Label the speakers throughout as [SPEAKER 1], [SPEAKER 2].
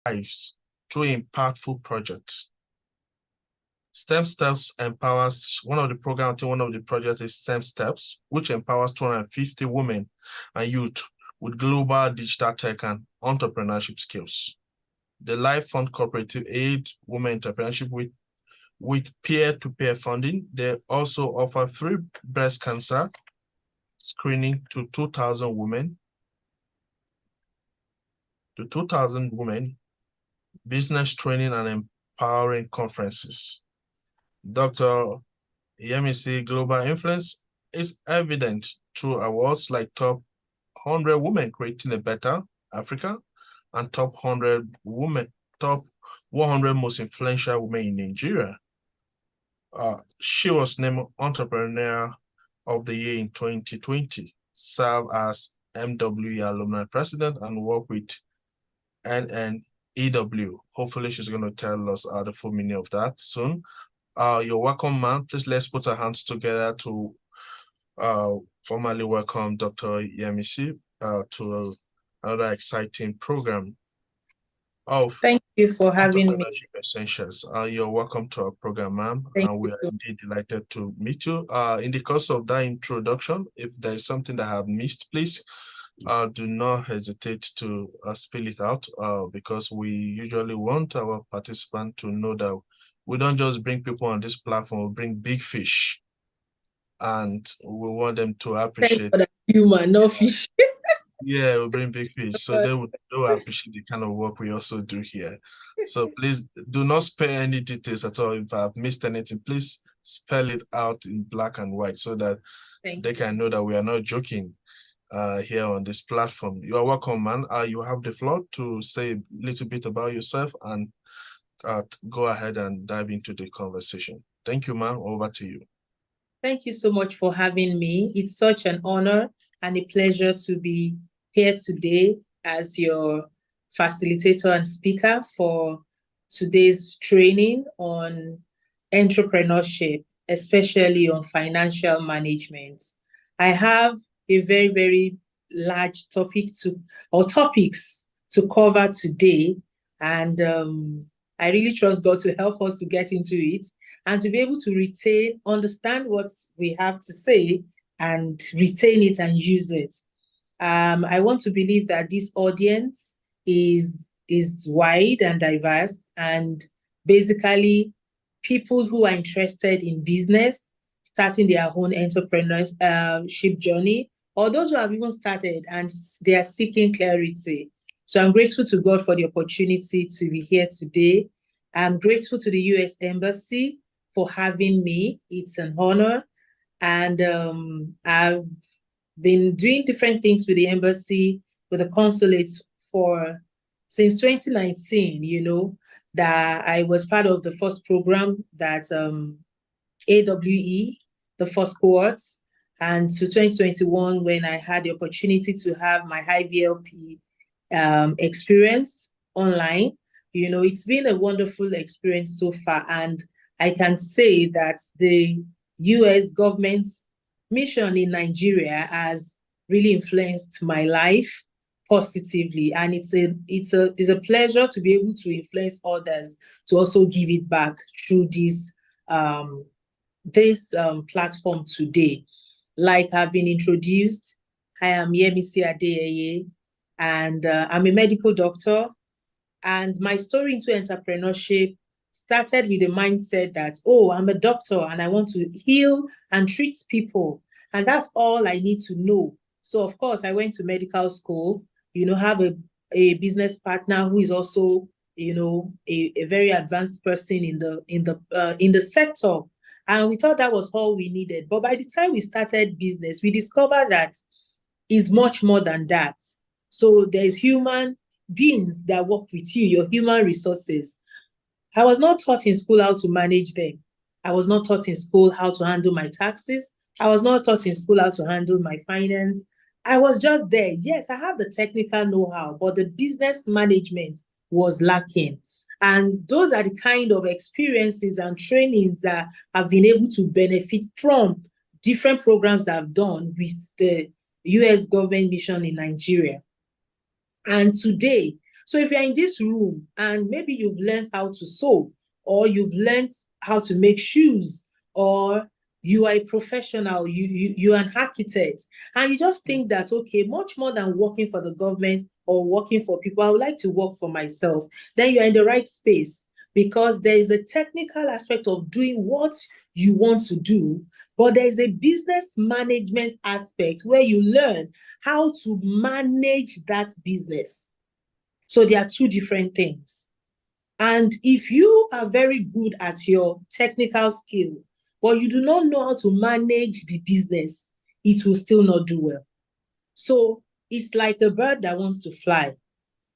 [SPEAKER 1] lives through impactful projects. STEM Steps empowers one of the projects is STEM Steps, which empowers 250 women and youth with global digital tech and entrepreneurship skills. The Life Fund Cooperative aids women entrepreneurship with peer-to-peer funding. They also offer free breast cancer screening to 2,000 women. Business training and empowering conferences. Dr. Yemisi Global Influence is evident through awards like Top 100 Women Creating a Better Africa and Top 100 Most Influential Women in Nigeria. She was named Entrepreneur of the Year in 2020, served as MWE Alumni President, and worked with NNEW. Hopefully, she's going to tell us the full meaning of that soon. You're welcome, ma'am. Please let's put our hands together to formally welcome Dr. Yemisi to another exciting program of
[SPEAKER 2] Thank you for having me.
[SPEAKER 1] Essentials. You're welcome to our program, ma'am. And we are indeed delighted to meet you. In the course of that introduction, if there is something that I have missed, please do not hesitate to spill it out because we usually want our participants to know that we don't just bring people on this platform, we bring big fish. And we want them to appreciate
[SPEAKER 2] human, no fish.
[SPEAKER 1] Yeah, we bring big fish. So they will appreciate the kind of work we also do here. So please do not spare any details at all. If I've missed anything, please spell it out in black and white so that they can know that we are not joking here on this platform. You are welcome, man. You have the floor to say a little bit about yourself and go ahead and dive into the conversation. Thank you, man. Over to you.
[SPEAKER 2] Thank you so much for having me. It's such an honor and a pleasure to be here today as your facilitator and speaker for today's training on entrepreneurship, especially on financial management. I have a very, very large topics to cover today, and I really trust God to help us to get into it and to be able to understand what we have to say and retain it and use it. I want to believe that this audience is wide and diverse, and basically people who are interested in business, starting their own entrepreneurship journey, or those who have even started and they are seeking clarity. So I'm grateful to God for the opportunity to be here today. I'm grateful to the U.S. Embassy for having me. It's an honor. And I've been doing different things with the embassy, with the consulate since 2019, that I was part of the first program that AWE, the first cohort, and to 2021 when I had the opportunity to have my IVLP experience online. It's been a wonderful experience so far, and I can say that the U.S. government's mission in Nigeria has really influenced my life positively, and it's a pleasure to be able to influence others to also give it back through this platform today. Like I've been introduced, I am Yemisi Adeyeye, and I'm a medical doctor. And my story into entrepreneurship started with the mindset that, I'm a doctor and I want to heal and treat people. And that's all I need to know. So, of course, I went to medical school, have a business partner who is also, a very advanced person in the sector. And we thought that was all we needed. But by the time we started business, we discovered that it's much more than that. So there's human beings that work with you, your human resources. I was not taught in school how to manage them. I was not taught in school how to handle my taxes. I was not taught in school how to handle my finance. I was just there. Yes, I have the technical know-how, but the business management was lacking. And those are the kind of experiences and trainings that I've been able to benefit from different programs that I've done with the U.S. government mission in Nigeria. And today, So if you're in this room and maybe you've learned how to sew, or you've learned how to make shoes, or you are a professional, you're an architect, and you just think that, okay, much more than working for the government or working for people, I would like to work for myself, then you're in the right space, because there is a technical aspect of doing what you want to do, but there is a business management aspect where you learn how to manage that business. So there are two different things. And if you are very good at your technical skill, but you do not know how to manage the business, it will still not do well. So it's like a bird that wants to fly.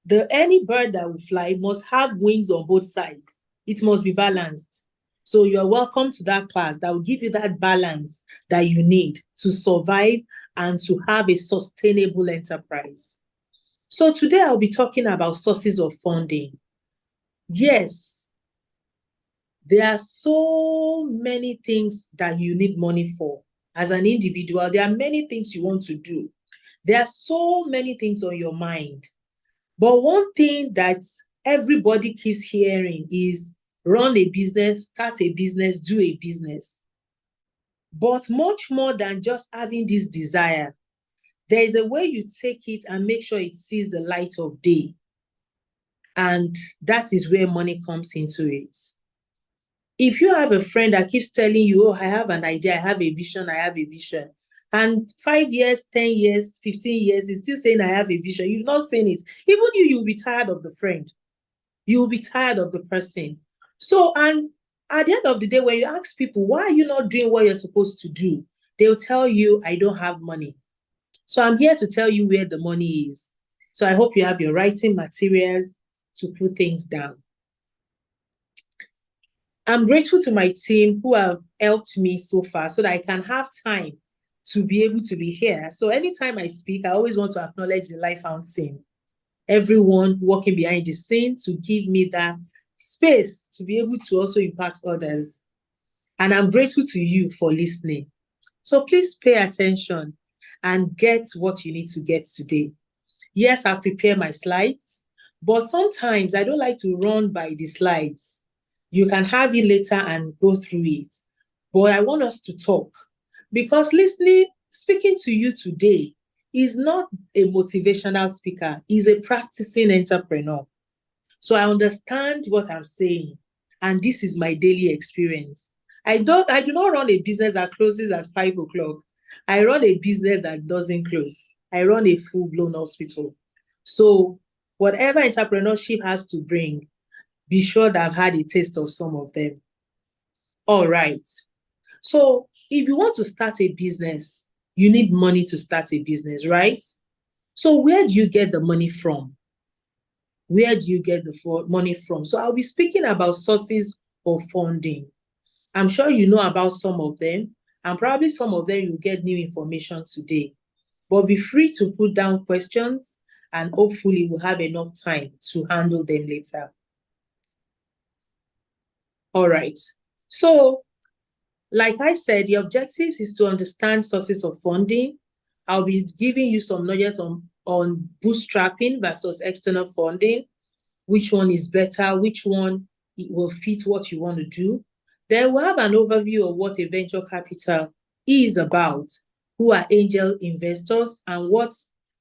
[SPEAKER 2] Any bird that will fly must have wings on both sides. It must be balanced. So you're welcome to that class that will give you that balance that you need to survive and to have a sustainable enterprise. So today I'll be talking about sources of funding. Yes, there are so many things that you need money for. As an individual, there are many things you want to do. There are so many things on your mind. But one thing that everybody keeps hearing is run a business, start a business, do a business. But much more than just having this desire, there is a way you take it and make sure it sees the light of day. And that is where money comes into it. If you have a friend that keeps telling you, oh, I have an idea, I have a vision, and 5 years, 10 years, 15 years, is still saying I have a vision, you've not seen it. Even you'll be tired of the friend. You'll be tired of the person. So, and at the end of the day, when you ask people, why are you not doing what you're supposed to do? They'll tell you, I don't have money. So I'm here to tell you where the money is. So I hope you have your writing materials to put things down. I'm grateful to my team who have helped me so far so that I can have time to be able to be here. So anytime I speak, I always want to acknowledge the life I'm seeing. Everyone working behind the scene to give me that space to be able to also impact others. And I'm grateful to you for listening. So please pay attention and get what you need to get today. Yes, I prepare my slides, but sometimes I don't like to run by the slides. You can have it later and go through it. But I want us to talk, because speaking to you today is not a motivational speaker, he's a practicing entrepreneur. So I understand what I'm saying, and this is my daily experience. I do not run a business that closes at 5 o'clock. I run a business that doesn't close. I run a full-blown hospital. So whatever entrepreneurship has to bring, be sure that I've had a taste of some of them. All right. So if you want to start a business, you need money to start a business, right? So where do you get the money from? Where do you get the money from? So I'll be speaking about sources of funding. I'm sure you know about some of them, and probably some of them you'll get new information today. But be free to put down questions, and hopefully we'll have enough time to handle them later. All right. So, like I said, the objectives is to understand sources of funding. I'll be giving you some knowledge on bootstrapping versus external funding, which one is better, which one will fit what you want to do. Then we'll have an overview of what a venture capital is about, who are angel investors, and what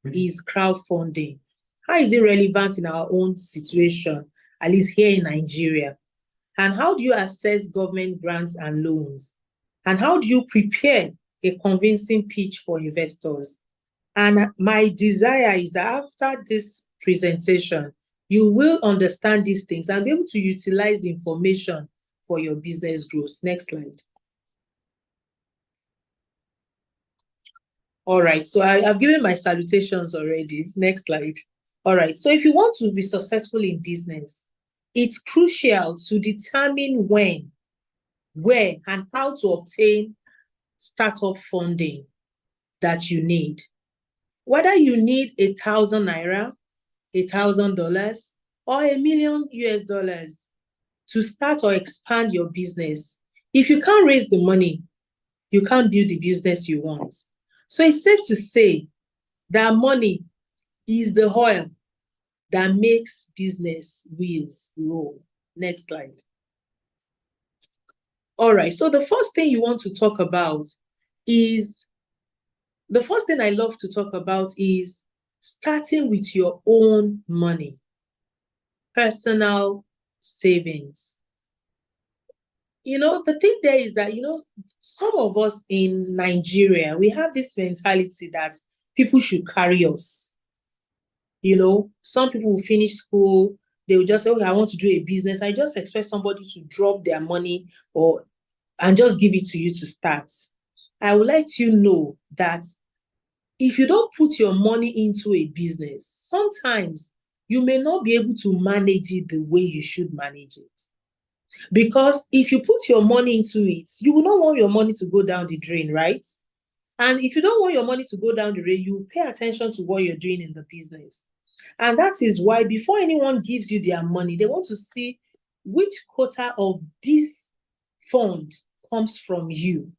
[SPEAKER 2] is crowdfunding. How is it relevant in our own situation, at least here in Nigeria? And how do you assess government grants and loans? And how do you prepare a convincing pitch for investors? And my desire is that after this presentation, you will understand these things and be able to utilize the information for your business growth. Next slide. All right, so I've given my salutations already. Next slide. All right, so if you want to be successful in business, it's crucial to determine when, where, and how to obtain startup funding that you need. Whether you need 1,000 naira, $1,000, or $1 million US to start or expand your business, if you can't raise the money, you can't build the business you want. So it's safe to say that money is the oil that makes business wheels roll. Next slide. All right, so the first thing you want to talk about is, the first thing I love to talk about is starting with your own money, personal savings. The thing there is that, some of us in Nigeria, we have this mentality that people should carry us. Some people will finish school, they will just say, okay, I want to do a business. I just expect somebody to drop their money and just give it to you to start. I will let you know that if you don't put your money into a business, sometimes you may not be able to manage it the way you should manage it. Because if you put your money into it, you will not want your money to go down the drain, right? And if you don't want your money to go down the drain, you pay attention to what you're doing in the business. And that is why before anyone gives you their money, they want to see which quota of this fund comes from you.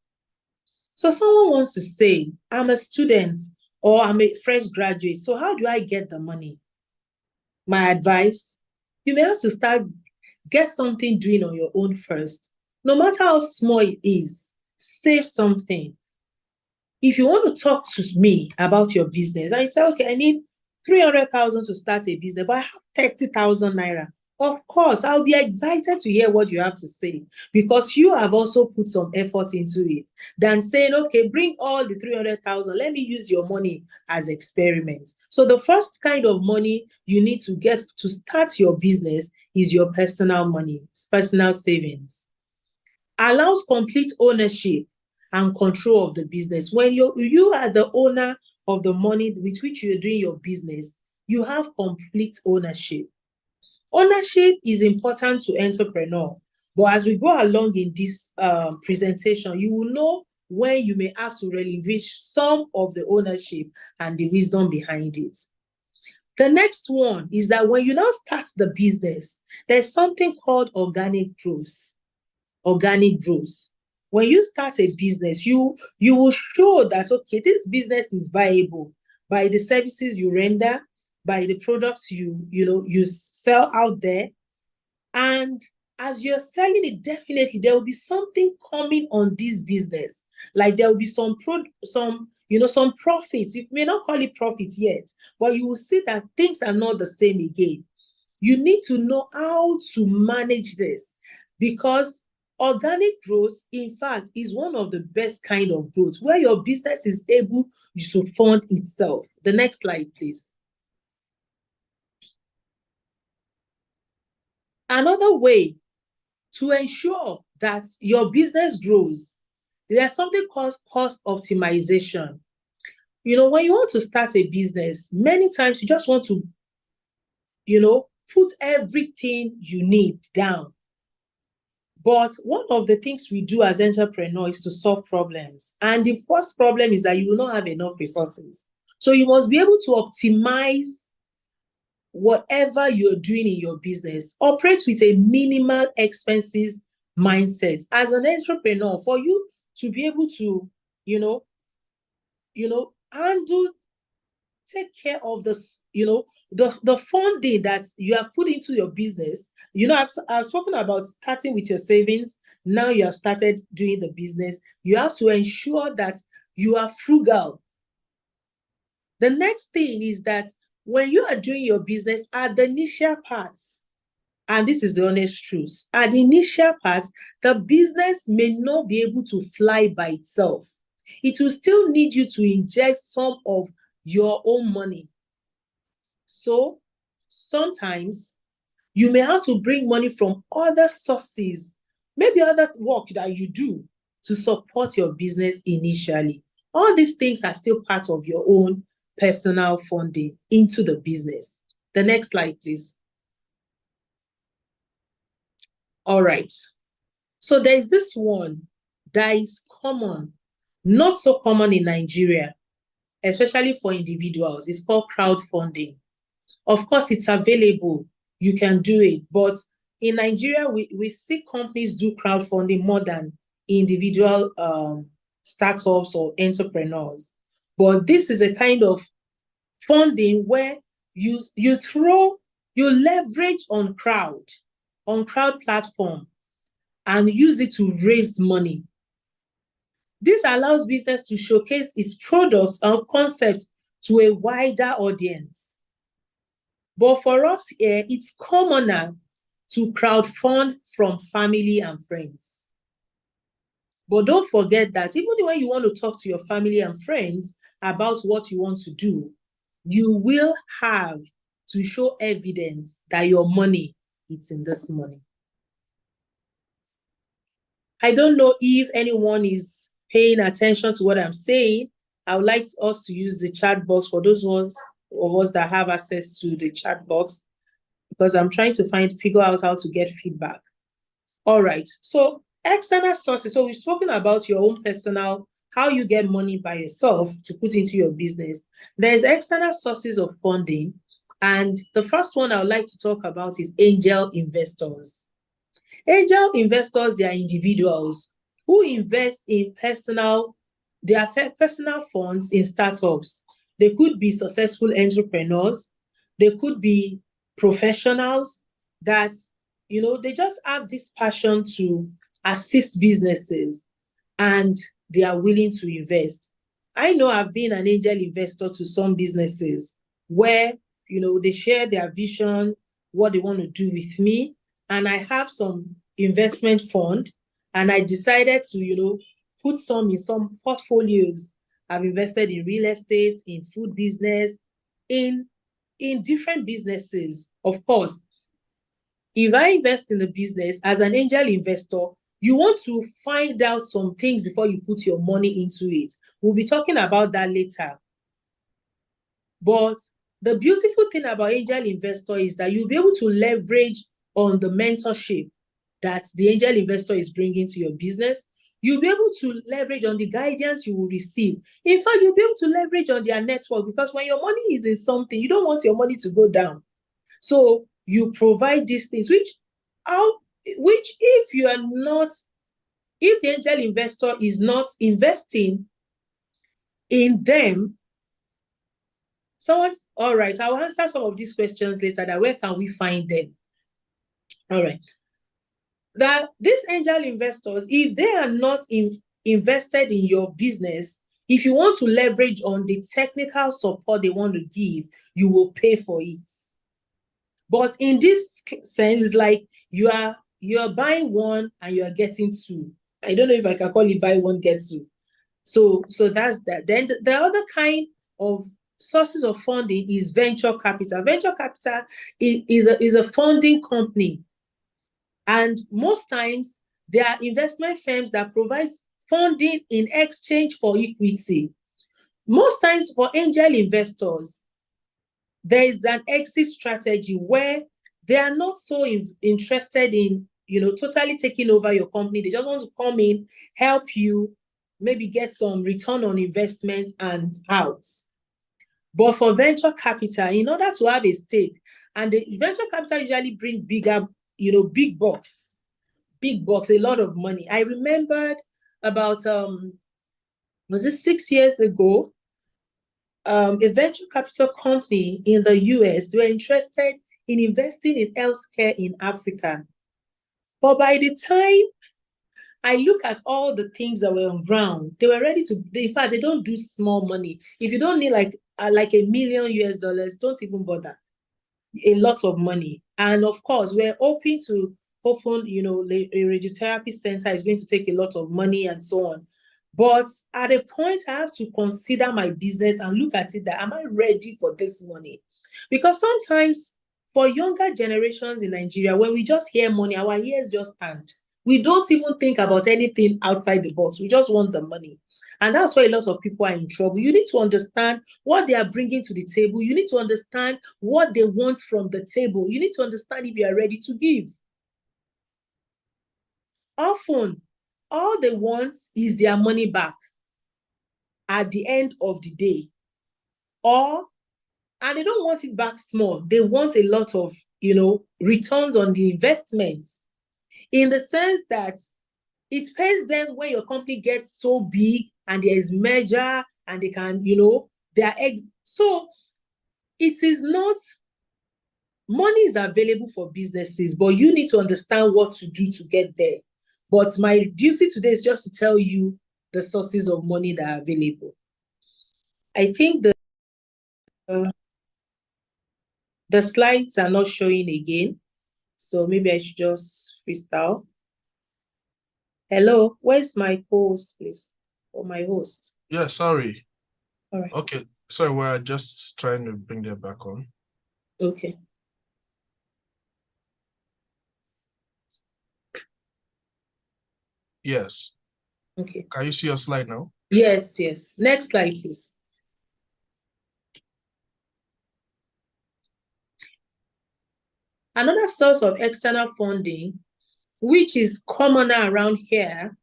[SPEAKER 2] So someone wants to say, I'm a student or I'm a fresh graduate, so how do I get the money? My advice, you may have to get something doing on your own first. No matter how small it is, save something. If you want to talk to me about your business and you say, okay, I need 300,000 to start a business, but I have 30,000 naira. Of course, I'll be excited to hear what you have to say because you have also put some effort into it than saying, okay, bring all the 300,000. Let me use your money as experiment. So the first kind of money you need to get to start your business is your personal money, personal savings. Allows complete ownership and control of the business. When you are the owner of the money with which you're doing your business, you have complete ownership. Ownership is important to entrepreneur, but as we go along in this presentation, you will know when you may have to relinquish some of the ownership and the wisdom behind it. The next one is that when you now start the business, there's something called organic growth. Organic growth. When you start a business, you will show that, okay, this business is viable by the services you render, by the products you sell out there. And as you're selling it, definitely there will be something coming on this business. Like there will be some profits. You may not call it profit yet, but you will see that things are not the same again. You need to know how to manage this because organic growth, in fact, is one of the best kind of growth where your business is able to fund itself. The next slide, please. Another way to ensure that your business grows, there's something called cost optimization. When you want to start a business, many times you just want to, put everything you need down. But one of the things we do as entrepreneurs is to solve problems. And the first problem is that you will not have enough resources. So you must be able to optimize whatever you're doing in your business. Operate with a minimal expenses mindset. As an entrepreneur, for you to be able to, take care of this, the funding that you have put into your business. I've spoken about starting with your savings. Now you have started doing the business. You have to ensure that you are frugal. The next thing is that when you are doing your business at the initial parts, and this is the honest truth, at the initial parts, the business may not be able to fly by itself. It will still need you to inject some of your own money. So sometimes you may have to bring money from other sources, maybe other work that you do to support your business initially. All these things are still part of your own personal funding into the business. The next slide, please. All right. So there's this one that is common, not so common in Nigeria, especially for individuals. It's called crowdfunding. Of course, it's available. You can do it. But in Nigeria, we see companies do crowdfunding more than individual startups or entrepreneurs. But this is a kind of funding where you throw You leverage on crowd platform and use it to raise money. This allows business to showcase its product or concept to a wider audience. But for us here, it's commoner to crowdfund from family and friends. But don't forget that even when you want to talk to your family and friends about what you want to do, you will have to show evidence that your money is in this money. I don't know if anyone is paying attention to what I'm saying. I would like us to use the chat box for those of us that have access to the chat box, because I'm trying to figure out how to get feedback. All right. So external sources. So we've spoken about your own personal, how you get money by yourself to put into your business. There's external sources of funding. And the first one I would like to talk about is angel investors. Angel investors, they are individuals who invest in personal funds in startups. They could be successful entrepreneurs. They could be professionals that, they just have this passion to assist businesses and they are willing to invest. I know I've been an angel investor to some businesses where, they share their vision, what they want to do with me. And I have some investment fund and I decided to, put some in some portfolios. I've invested in real estate, in food business, in different businesses. Of course, if I invest in the business as an angel investor, you want to find out some things before you put your money into it. We'll be talking about that later. But the beautiful thing about angel investor is that you'll be able to leverage on the mentorship that the angel investor is bringing to your business. You'll be able to leverage on the guidance you will receive. In fact, you'll be able to leverage on their network, because when your money is in something, you don't want your money to go down. So you provide these things, which if the angel investor is not investing in them, all right, I'll answer some of these questions later. That where can we find them? All right. That these angel investors, if they are not invested in your business, if you want to leverage on the technical support they want to give, you will pay for it. But in this sense, like you are buying one and you are getting two. I don't know if I can call it buy one, get two. So that's that. Then the other kind of sources of funding is venture capital. Venture capital is a funding company. And most times, there are investment firms that provide funding in exchange for equity. Most times for angel investors, there is an exit strategy where they are not so interested in, totally taking over your company. They just want to come in, help you, maybe get some return on investment and out. But for venture capital, in order to have a stake, and the venture capital usually bring bigger, big bucks, a lot of money. I remembered about, was it 6 years ago? A venture capital company in the US, they were interested in investing in healthcare in Africa. But by the time I look at all the things that were on ground, they were ready to, in fact, they don't do small money. If you don't need like $1 million US, don't even bother. A lot of money. And of course, we're hoping to open, a radiotherapy center is going to take a lot of money and so on. But at a point, I have to consider my business and look at it that, am I ready for this money? Because sometimes for younger generations in Nigeria, when we just hear money, our ears just stand. We don't even think about anything outside the box. We just want the money. And that's why a lot of people are in trouble. You need to understand what they are bringing to the table. You need to understand what they want from the table. You need to understand if you are ready to give. Often, all they want is their money back at the end of the day. And they don't want it back small. They want a lot of, returns on the investments, in the sense that it pays them when your company gets so big and there is merger and they can, so it is not money is available for businesses, but you need to understand what to do to get there. But my duty today is just to tell you the sources of money that are available. I think the slides are not showing again, so maybe I should just freestyle. Hello, where's my host, please? Or my host?
[SPEAKER 1] Yeah, sorry.
[SPEAKER 2] All right.
[SPEAKER 1] Okay, sorry, we're just trying to bring that back on.
[SPEAKER 2] Okay.
[SPEAKER 1] Yes.
[SPEAKER 2] Okay.
[SPEAKER 1] Can you see your slide now?
[SPEAKER 2] Yes, yes. Next slide, please. Another source of external funding, which is commoner around here,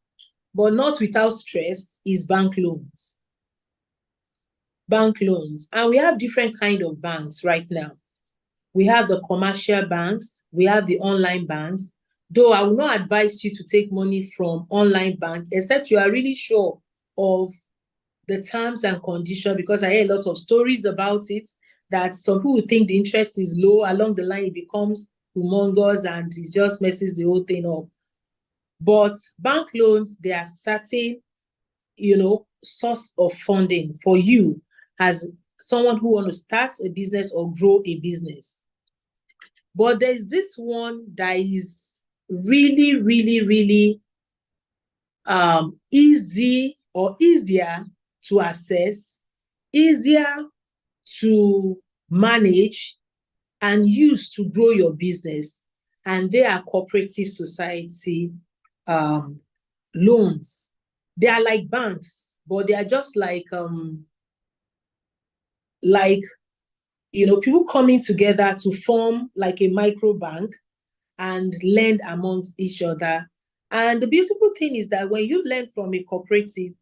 [SPEAKER 2] but not without stress, is bank loans. Bank loans. And we have different kind of banks right now. We have the commercial banks, we have the online banks. Though I will not advise you to take money from online bank, except you are really sure of the terms and conditions, because I hear a lot of stories about it, that some people think the interest is low, along the line it becomes humongous and it just messes the whole thing up. But bank loans, they are certain, source of funding for you as someone who want to start a business or grow a business. But there's this one that is really, really, really easy or easier to access, easier to manage and use to grow your business. And they are cooperative society loans. They are like banks, but they are just like people coming together to form like a micro bank and lend amongst each other. And the beautiful thing is that when you lend from a cooperative,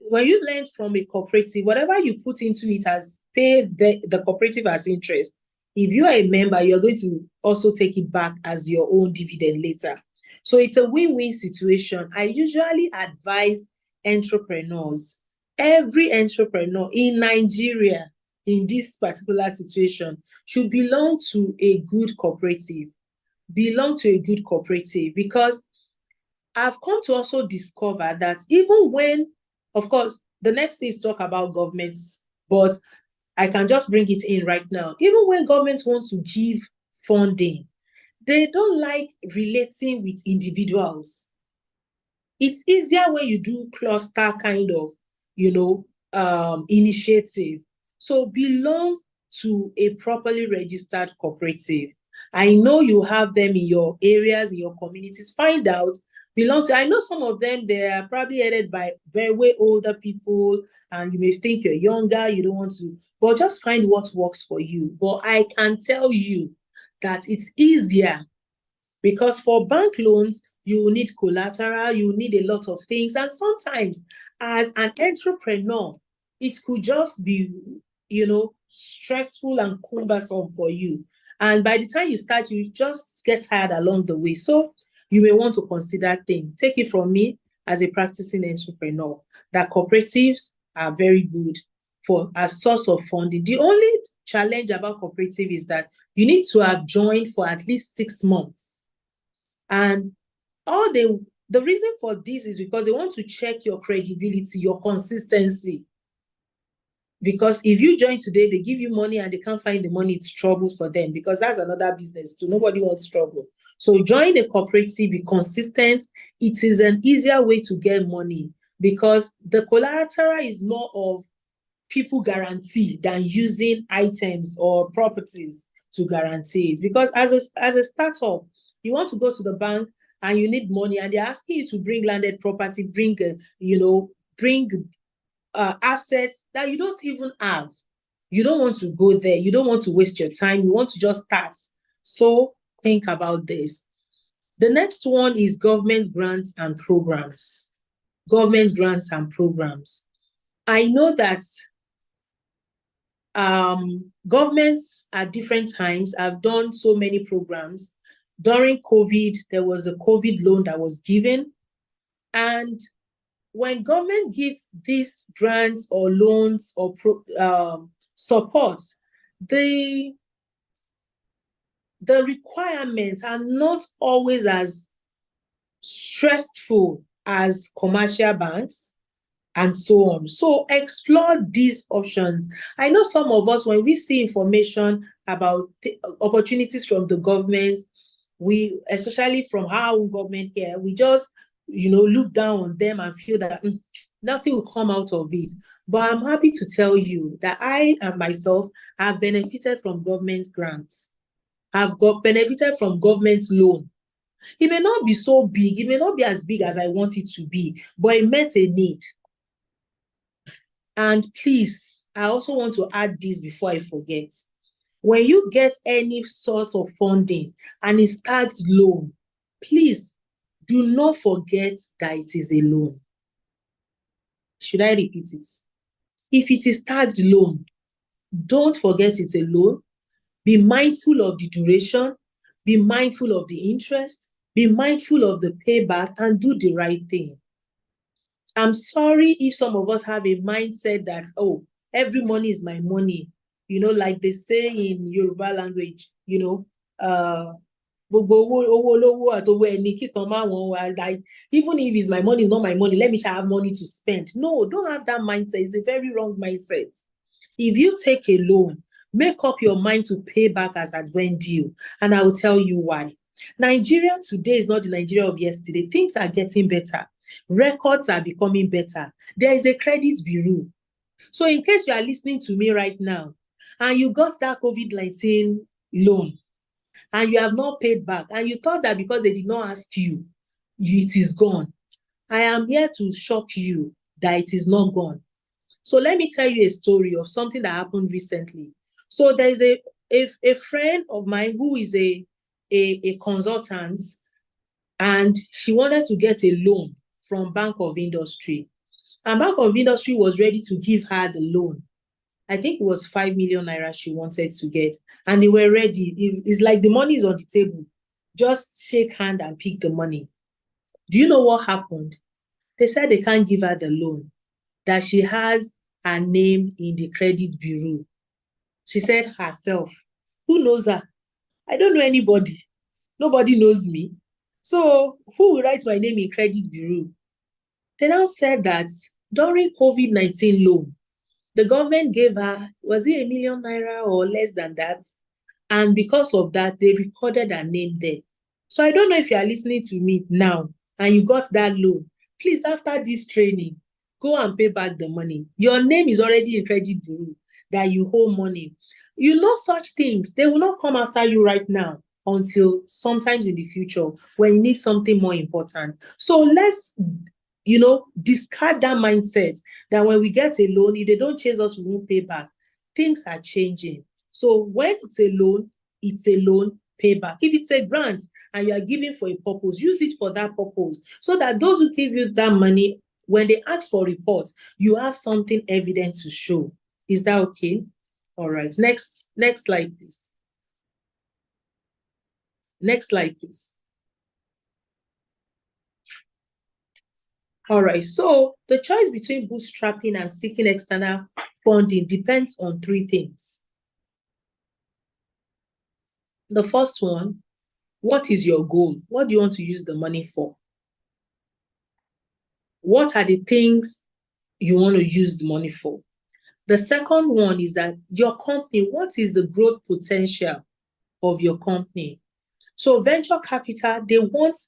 [SPEAKER 2] whatever you put into it as pay the cooperative as interest. If you are a member, you're going to also take it back as your own dividend later. So it's a win-win situation. I usually advise entrepreneurs, every entrepreneur in Nigeria in this particular situation should belong to a good cooperative. Because I've come to also discover that even when, of course, the next thing is talk about governments, but I can just bring it in right now. Even when government wants to give funding, they don't like relating with individuals. It's easier when you do cluster kind of, initiative. So belong to a properly registered cooperative. I know you have them in your areas, in your communities. Find out, belong to. I know some of them, they are probably headed by very way older people, and you may think you're younger, you don't want to, but just find what works for you. But I can tell you that it's easier, because for bank loans, you need collateral, you need a lot of things. And sometimes as an entrepreneur, it could just be, stressful and cumbersome for you. And by the time you start, you just get tired along the way. So you may want to consider things. Take it from me as a practicing entrepreneur, that cooperatives are very good for a source of funding. The only challenge about cooperative is that you need to have joined for at least 6 months. And the reason for this is because they want to check your credibility, your consistency. Because if you join today, they give you money and they can't find the money, it's trouble for them, because that's another business too. Nobody wants trouble. So join a cooperative, be consistent. It is an easier way to get money, because the collateral is more of people guarantee than using items or properties to guarantee it. Because as a startup, you want to go to the bank and you need money, and they're asking you to bring landed property, bring assets that you don't even have. You don't want to go there. You don't want to waste your time. You want to just start. So think about this. The next one is government grants and programs. Government grants and programs. I know that governments at different times have done so many programs. During COVID, there was a COVID loan that was given. And when government gives these grants or loans or support, the the requirements are not always as stressful as commercial banks and so on. So explore these options. I know some of us, when we see information about opportunities from the government, we, especially from our own government here, we just, look down on them and feel that nothing will come out of it. But I'm happy to tell you that I and myself have benefited from government grants. I've benefited from government loan. It may not be so big, it may not be as big as I want it to be, but it met a need. And please, I also want to add this before I forget. When you get any source of funding and it's tagged loan, please do not forget that it is a loan. Should I repeat it? If it is tagged loan, don't forget it's a loan. Be mindful of the duration, be mindful of the interest, be mindful of the payback, and do the right thing. I'm sorry if some of us have a mindset that, oh, every money is my money. Like they say in Yoruba language, like, even if it's my money, it's not my money, let me have money to spend. No, don't have that mindset. It's a very wrong mindset. If you take a loan, make up your mind to pay back as at when due. And I will tell you why. Nigeria today is not the Nigeria of yesterday. Things are getting better. Records are becoming better. There is a credit bureau. So in case you are listening to me right now and you got that COVID-19 loan and you have not paid back and you thought that because they did not ask you, it is gone. I am here to shock you that it is not gone. So let me tell you a story of something that happened recently. So there is a friend of mine who is a consultant, and she wanted to get a loan from Bank of Industry. And Bank of Industry was ready to give her the loan. I think it was 5 million naira she wanted to get. And they were ready. It's like the money is on the table. Just shake hand and pick the money. Do you know what happened? They said they can't give her the loan, that she has her name in the credit bureau. She said herself, who knows her? I don't know anybody. Nobody knows me. So who will write my name in credit bureau? They now said that during COVID-19 loan, the government gave her, was it 1 million naira or less than that? And because of that, they recorded her name there. So I don't know if you are listening to me now and you got that loan. Please, after this training, go and pay back the money. Your name is already in credit bureau that you owe money. Such things, they will not come after you right now until sometimes in the future when you need something more important. So let's, discard that mindset that when we get a loan, if they don't chase us, we won't pay back. Things are changing. So when it's a loan, pay back. If it's a grant and you are giving for a purpose, use it for that purpose so that those who give you that money, when they ask for reports, you have something evident to show. Is that okay? All right. Next slide, please. Next slide, please. All right. So the choice between bootstrapping and seeking external funding depends on 3 things. The first one, what is your goal? What do you want to use the money for? What are the things you want to use the money for? The second one is that your company, what is the growth potential of your company? So venture capital, they want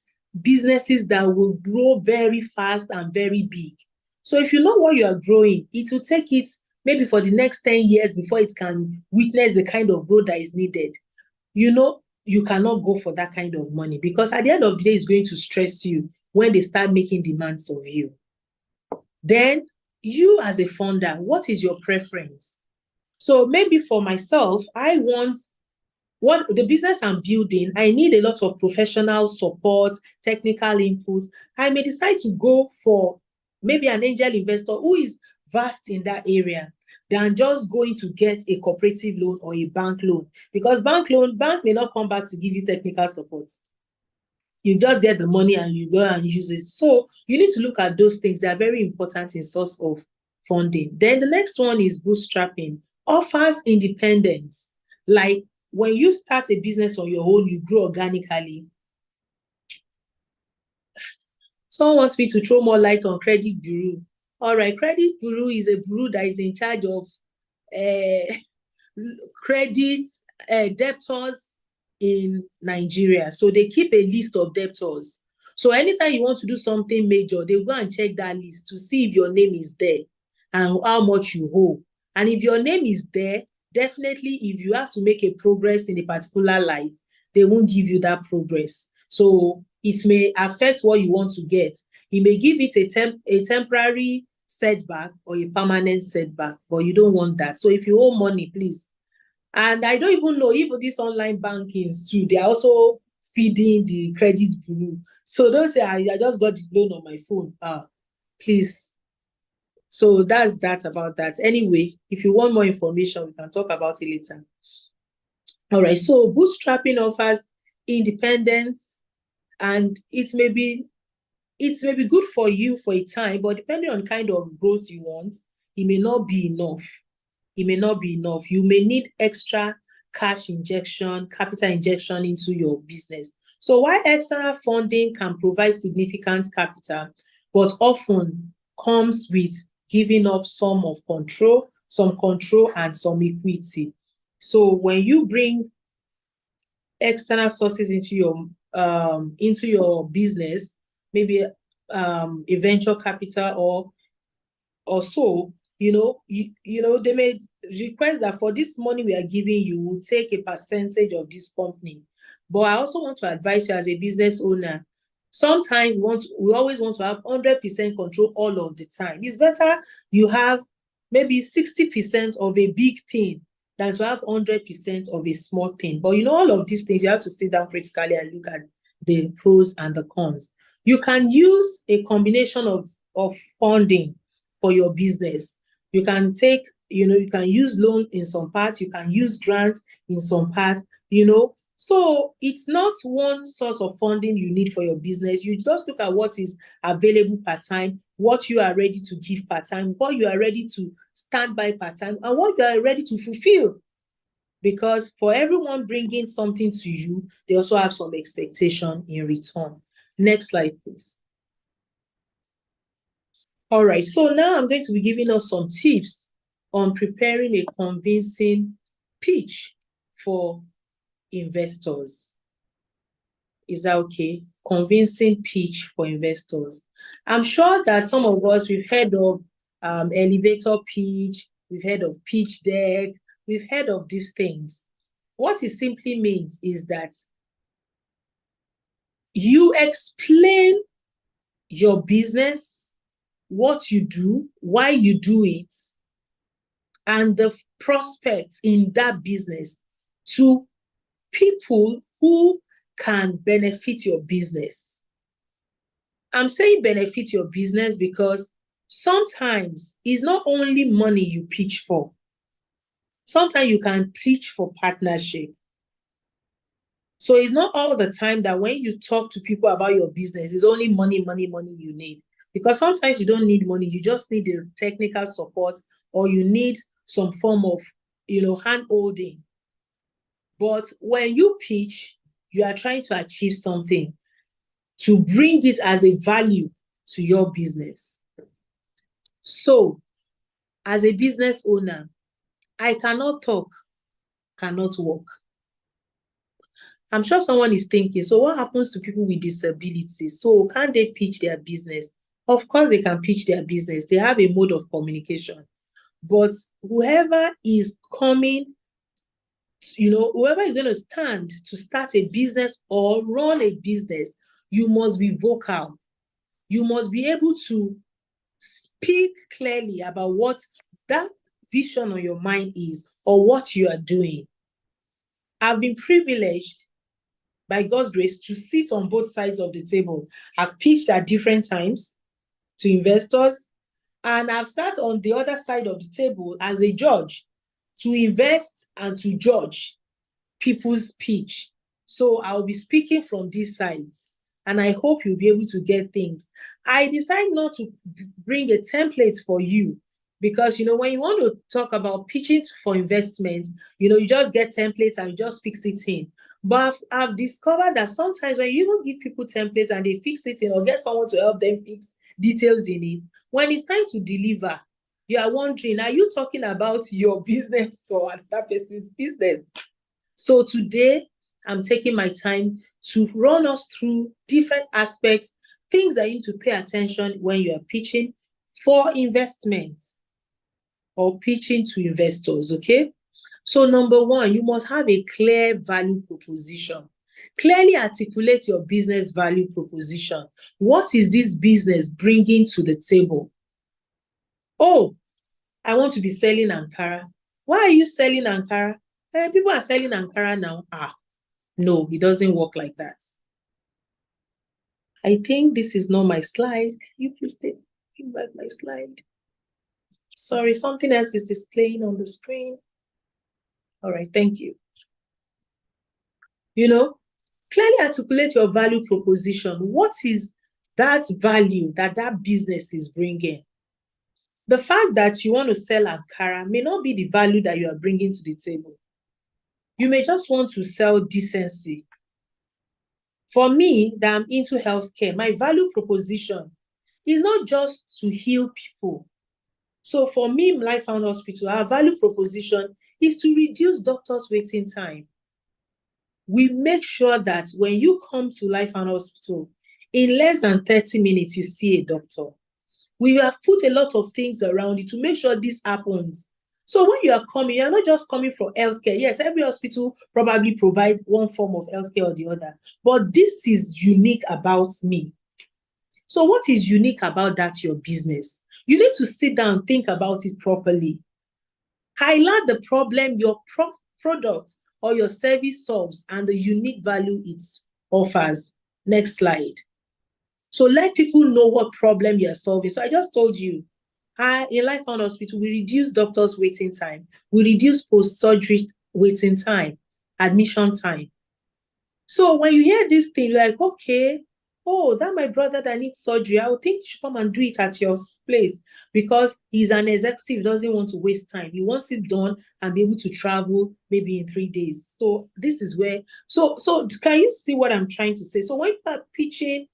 [SPEAKER 2] businesses that will grow very fast and very big. So if you know what you are growing, it will take it maybe for the next 10 years before it can witness the kind of growth that is needed. You cannot go for that kind of money because at the end of the day, it's going to stress you when they start making demands of you. Then you as a founder, what is your preference? So maybe for myself, I want what the business I'm building, I need a lot of professional support, technical input. I may decide to go for maybe an angel investor who is vast in that area than just going to get a cooperative loan or a bank loan. Because bank may not come back to give you technical support. You just get the money and you go and use it. So you need to look at those things. They are very important in source of funding. Then the next one is bootstrapping. Offers independence. Like when you start a business on your own, you grow organically. Someone wants me to throw more light on credit bureau. All right, credit bureau is a bureau that is in charge of credit debtors in Nigeria. So they keep a list of debtors. So anytime you want to do something major, they go and check that list to see if your name is there and how much you owe. And if your name is there, definitely if you have to make a progress in a particular light, they won't give you that progress. So it may affect what you want to get. It may give it a temporary setback or a permanent setback, but you don't want that. So if you owe money, please. And I don't even know if these online bankings too, they are also feeding the credit bureau. So don't say, I just got the loan on my phone. Please. So that's that about that. Anyway, if you want more information, we can talk about it later. All right. So bootstrapping offers independence, and it may be good for you for a time, but depending on kind of growth you want, it may not be enough. It may not be enough. You may need extra cash injection, capital injection into your business. So while external funding can provide significant capital, but often comes with giving up some control and some equity. So when you bring external sources into your business, maybe a venture capital or so, they may request that for this money we are giving you, we'll take a percentage of this company. But I also want to advise you as a business owner, sometimes we always want to have 100% control all of the time. It's better you have maybe 60% of a big thing than to have 100% of a small thing. But all of these things, you have to sit down critically and look at the pros and the cons. You can use a combination of funding for your business. You can take, you can use loan in some part, you can use grant in some part, So it's not one source of funding you need for your business. You just look at what is available part-time, what you are ready to give part-time, what you are ready to stand by part-time, and what you are ready to fulfill. Because for everyone bringing something to you, they also have some expectation in return. Next slide, please. All right, so now I'm going to be giving us some tips on preparing a convincing pitch for investors. Is that okay? Convincing pitch for investors. I'm sure that some of us, we've heard of elevator pitch, we've heard of pitch deck, we've heard of these things. What it simply means is that you explain your business, what you do, why you do it, and the prospects in that business to people who can benefit your business. I'm saying benefit your business because sometimes it's not only money you pitch for. Sometimes you can pitch for partnership. So it's not all the time that when you talk to people about your business, it's only money you need. Because sometimes you don't need money, you just need the technical support, or you need some form of, hand-holding. But when you pitch, you are trying to achieve something to bring it as a value to your business. So, as a business owner, I cannot talk, cannot walk. I'm sure someone is thinking, so what happens to people with disabilities? So can they pitch their business? Of course they can pitch their business. They have a mode of communication. But whoever is coming, whoever is going to stand to start a business or run a business, you must be vocal. You must be able to speak clearly about what that vision on your mind is or what you are doing. I've been privileged by God's grace to sit on both sides of the table. I've pitched at different times to investors, and I've sat on the other side of the table as a judge to invest and to judge people's pitch. So I'll be speaking from these sides, and I hope you'll be able to get things. I decide not to bring a template for you Because, when you want to talk about pitching for investment, you just get templates and you just fix it in. But I've discovered that sometimes when you even give people templates and they fix it in or get someone to help them fix details in it, when it's time to deliver, you are wondering, are you talking about your business or another person's business? So today, I'm taking my time to run us through different aspects, things that you need to pay attention when you are pitching for investment or pitching to investors, okay? So number one, you must have a clear value proposition. Clearly articulate your business value proposition. What is this business bringing to the table? Oh, I want to be selling Ankara. Why are you selling Ankara? People are selling Ankara now. No, it doesn't work like that. I think this is not my slide. Can you please take back my slide? Sorry, something else is displaying on the screen. All right, thank you. Clearly articulate your value proposition. What is that value that business is bringing? The fact that you want to sell Ankara may not be the value that you are bringing to the table. You may just want to sell decency. For me, that I'm into healthcare, my value proposition is not just to heal people. So for me, Lifehound Hospital, our value proposition is to reduce doctors' waiting time. We make sure that when you come to Lifehound Hospital, in less than 30 minutes, you see a doctor. We have put a lot of things around it to make sure this happens. So when you are coming, you're not just coming for healthcare. Yes, every hospital probably provide one form of healthcare or the other, but this is unique about me. So what is unique about that, your business? You need to sit down and think about it properly. Highlight the problem your product or your service solves and the unique value it offers. Next slide. So let people know what problem you're solving. So I just told you, in Lifehound Hospital, we reduce doctors' waiting time. We reduce post-surgery waiting time, admission time. So when you hear this thing, you're like, okay, oh, that my brother that needs surgery, I would think you should come and do it at your place because he's an executive, doesn't want to waste time. He wants it done and be able to travel maybe in 3 days. So this is where, so can you see what I'm trying to say? So when you are pitching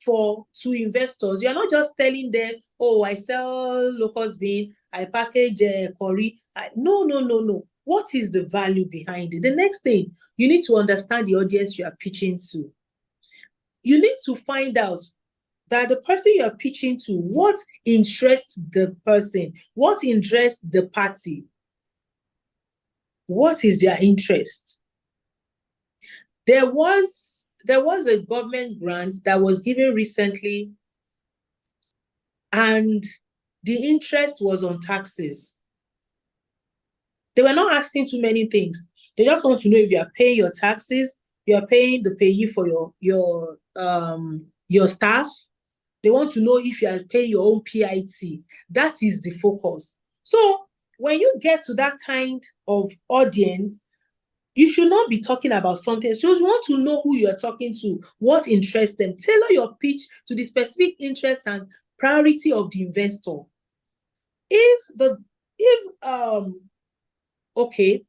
[SPEAKER 2] to investors, you're not just telling them, oh, I sell locust bean, I package curry. No. What is the value behind it? The next thing, you need to understand the audience you are pitching to. You need to find out that the person you are pitching to, what interests the person? What interests the party? What is their interest? There was a government grant that was given recently, and the interest was on taxes. They were not asking too many things. They just want to know if you are paying your taxes, you are paying the payee for your staff. They want to know if you are paying your own PIT. That is the focus. So when you get to that kind of audience, you should not be talking about something. So you want to know who you are talking to, what interests them. Tailor your pitch to the specific interests and priority of the investor. Okay,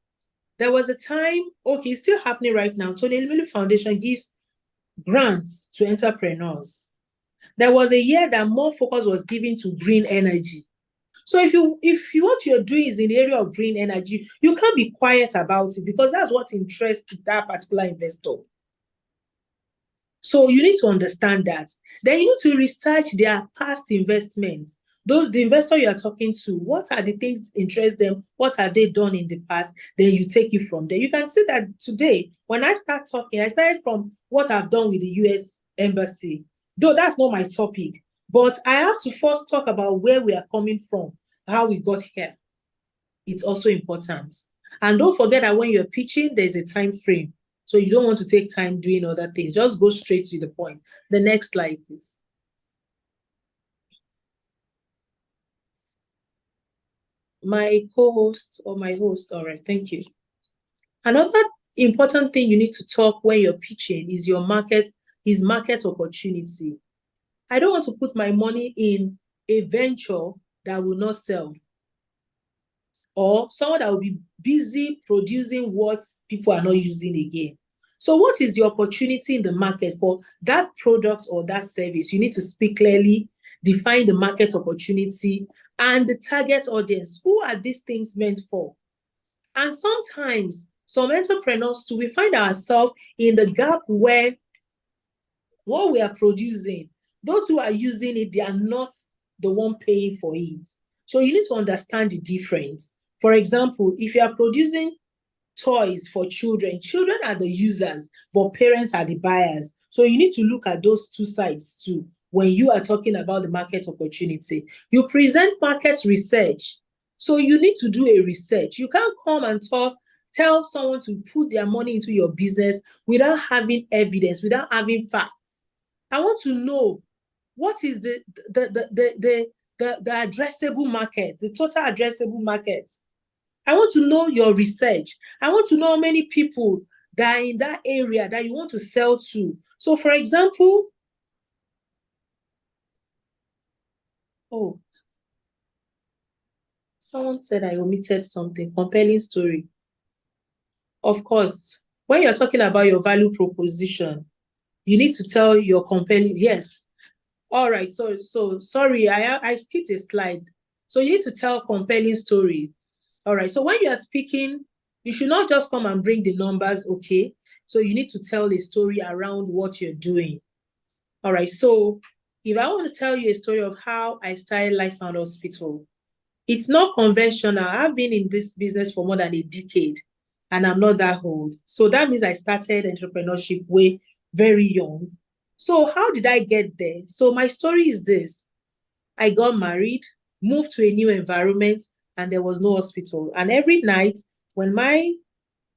[SPEAKER 2] there was a time, okay, it's still happening right now. Tony Elumelu Foundation gives grants to entrepreneurs. There was a year that more focus was given to green energy. So if what you're doing is in the area of green energy, you can't be quiet about it because that's what interests that particular investor. So you need to understand that. Then you need to research their past investments. The investor you are talking to, what are the things that interest them? What have they done in the past? Then you take it from there. You can see that today, when I start talking, I started from what I've done with the US Embassy. Though that's not my topic. But I have to first talk about where we are coming from, how we got here. It's also important. And don't forget that when you're pitching, there's a time frame. So you don't want to take time doing other things. Just go straight to the point. The next slide, please. My co-host or my host, all right, thank you. Another important thing you need to talk when you're pitching is your market opportunity. I don't want to put my money in a venture that will not sell. or someone that will be busy producing what people are not using again. So what is the opportunity in the market for that product or that service? You need to speak clearly, define the market opportunity and the target audience. Who are these things meant for? And sometimes some entrepreneurs too, we find ourselves in the gap where what we are producing, those who are using it, they are not the one paying for it. So you need to understand the difference. For example, if you are producing toys for children, children are the users, but parents are the buyers. So you need to look at those two sides too when you are talking about the market opportunity. You present market research. So you need to do a research. You can't come and tell someone to put their money into your business without having evidence, without having facts. I want to know what is the addressable market, the total addressable market. I want to know your research. I want to know how many people that are in that area that you want to sell to. So, for example, someone said I omitted something, compelling story. Of course, when you're talking about your value proposition, you need to tell your compelling, yes. All right, so sorry, I skipped a slide. So you need to tell compelling story. All right, so when you are speaking, you should not just come and bring the numbers, okay? So you need to tell a story around what you're doing. All right, so if I want to tell you a story of how I started Life and Hospital, it's not conventional. I've been in this business for more than a decade, and I'm not that old. So that means I started entrepreneurship way very young. So how did I get there? So my story is this. I got married, moved to a new environment, and there was no hospital. And every night when my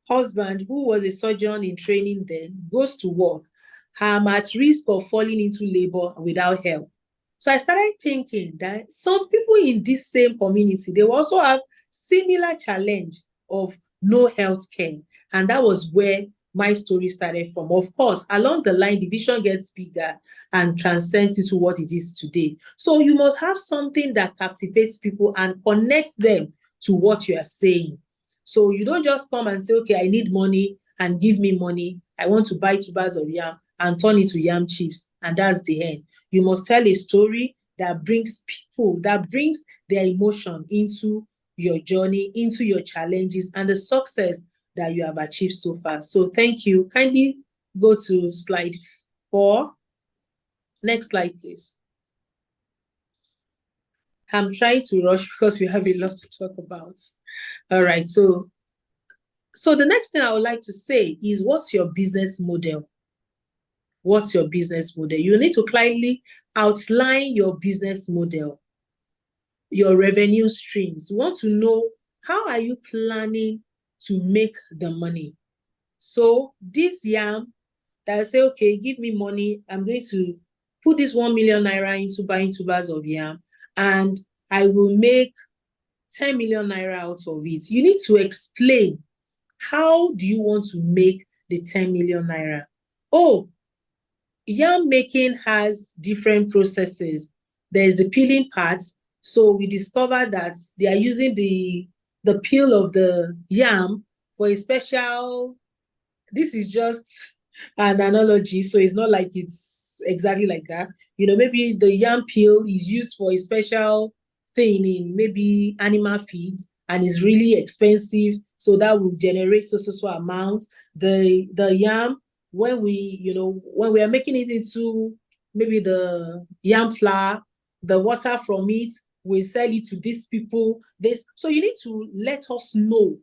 [SPEAKER 2] husband, who was a surgeon in training then, goes to work, I'm at risk of falling into labor without help. So I started thinking that some people in this same community, they will also have similar challenge of no health care. And that was where my story started from. Of course, along the line, the vision gets bigger and transcends into what it is today. So you must have something that captivates people and connects them to what you are saying. So you don't just come and say, okay, I need money and give me money. I want to buy 2 bags of yam and turn it to yam chips. And that's the end. You must tell a story that brings people, that brings their emotion into your journey, into your challenges and the success that you have achieved so far. So thank you. Kindly go to slide 4. Next slide, please. I'm trying to rush because we have a lot to talk about. All right. So the next thing I would like to say is, what's your business model? What's your business model? You need to clearly outline your business model, your revenue streams. You want to know, how are you planning to make the money? So this yam that I say, okay, give me money, I'm going to put this 1 million naira into buying 2 bags of yam, and I will make 10 million naira out of it. You need to explain, how do you want to make the 10 million naira? Oh, yam making has different processes. There's the peeling part. So we discovered that they are using the peel of the yam for a special, this is just an analogy, so it's not like it's exactly like that. You know, maybe the yam peel is used for a special thing in maybe animal feed and is really expensive, so that will generate so amount. The yam, when we are making it into maybe the yam flour, the water from it, we sell it to these people. So you need to let us know.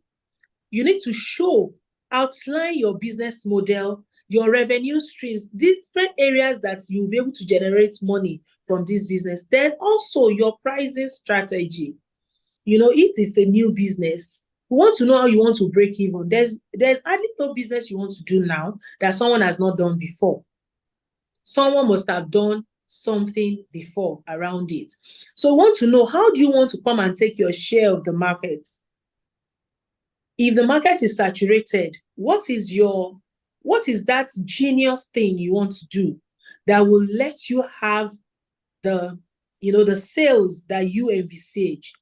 [SPEAKER 2] You need to show, outline your business model, your revenue streams, different areas that you'll be able to generate money from this business. Then also your pricing strategy. You know, if it's a new business, we want to know how you want to break even. There's hardly no business you want to do now that someone has not done before. Someone must have done something before around it. So we want to know, how do you want to come and take your share of the market? If the market is saturated, what is that genius thing you want to do that will let you have the sales that you envisage?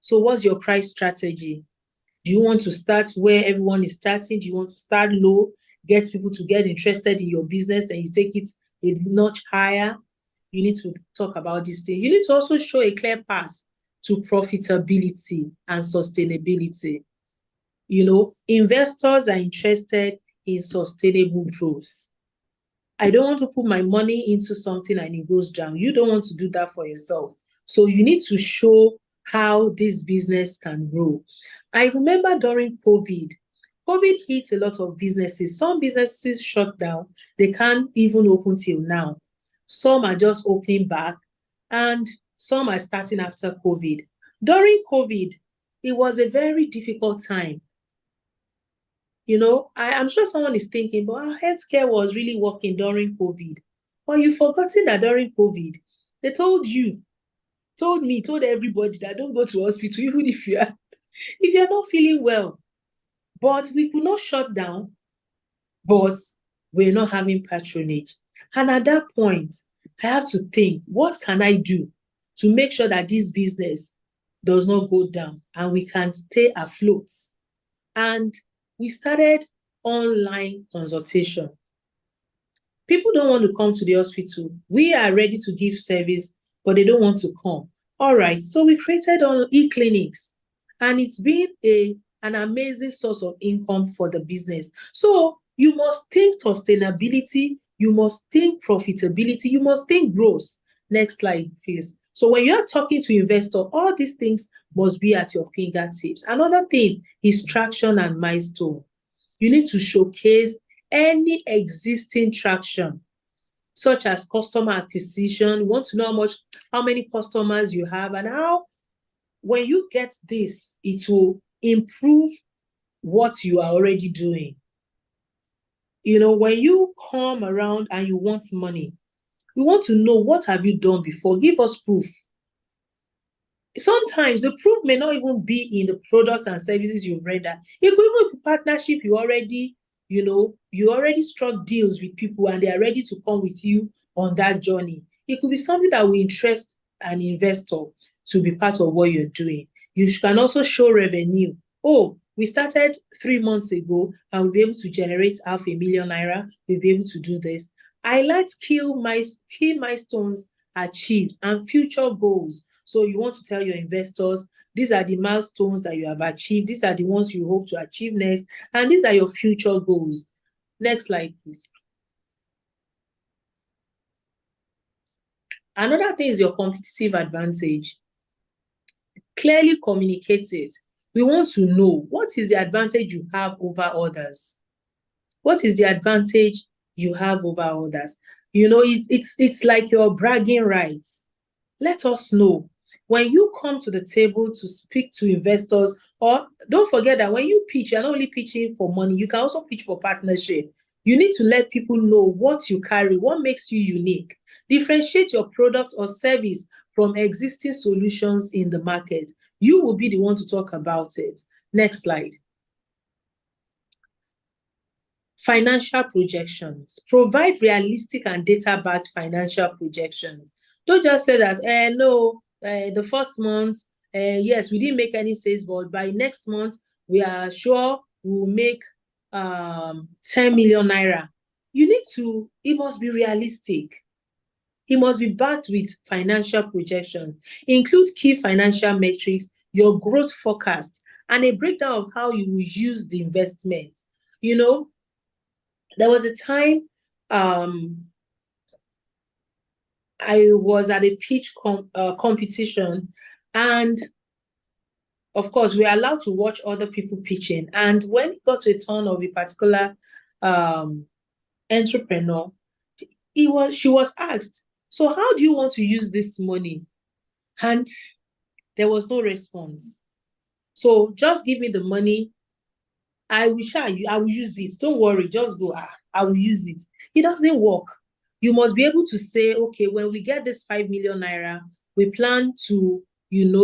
[SPEAKER 2] So what's your price strategy? Do you want to start where everyone is starting? Do you want to start low, get people to get interested in your business, then you take it a notch higher? You need to talk about this thing. You need to also show a clear path to profitability and sustainability. Investors are interested in sustainable growth. I don't want to put my money into something and it goes down. You don't want to do that for yourself. So you need to show how this business can grow. I remember during COVID hit a lot of businesses. Some businesses shut down. They can't even open till now. Some are just opening back, and some are starting after COVID. During COVID, it was a very difficult time. I'm sure someone is thinking, but our healthcare was really working during COVID. But you've forgotten that during COVID, they told everybody that don't go to hospital, even if you're not feeling well. But we could not shut down, but we're not having patronage. And at that point, I have to think, what can I do to make sure that this business does not go down and we can stay afloat? And we started online consultation. People don't want to come to the hospital. We are ready to give service, but they don't want to come. All right, so we created e-clinics, and it's been an amazing source of income for the business. So you must think sustainability, you must think profitability, you must think growth. Next slide, please. So when you're talking to investor, all these things must be at your fingertips. Another thing is traction and milestone. You need to showcase any existing traction, such as customer acquisition. You want to know how many customers you have, and how, when you get this, it will improve what you are already doing. When you come around and you want money, we want to know, what have you done before? Give us proof. Sometimes the proof may not even be in the products and services you render. It could even be partnership. You already struck deals with people and they are ready to come with you on that journey. It could be something that will interest an investor to be part of what you're doing. You can also show revenue. Oh, we started 3 months ago and we'll be able to generate £500,000. We'll be able to do this. Highlight key milestones achieved and future goals. So you want to tell your investors, these are the milestones that you have achieved. These are the ones you hope to achieve next. And these are your future goals. Next slide, please. Another thing is your competitive advantage. Clearly communicate it. We want to know, what is the advantage you have over others? What is the advantage you have over others? It's like your bragging rights. Let us know. When you come to the table to speak to investors, or don't forget that when you pitch, you're not only pitching for money, you can also pitch for partnership. You need to let people know what you carry, what makes you unique. Differentiate your product or service from existing solutions in the market. You will be the one to talk about it. Next slide. Financial projections. Provide realistic and data-backed financial projections. Don't just say that, the first month, yes, we didn't make any sales, but by next month, we are sure we'll make 10 million naira. It must be realistic. It must be backed with financial projections. Include key financial metrics, your growth forecast, and a breakdown of how you will use the investment. There was a time I was at a pitch competition, and of course, we are allowed to watch other people pitching. And when it got to a turn of a particular entrepreneur, she was asked, so how do you want to use this money? And there was no response. So just give me the money. I will use it. Don't worry, just go. I will use it. It doesn't work. You must be able to say, okay, when we get this 5 million naira, we plan to,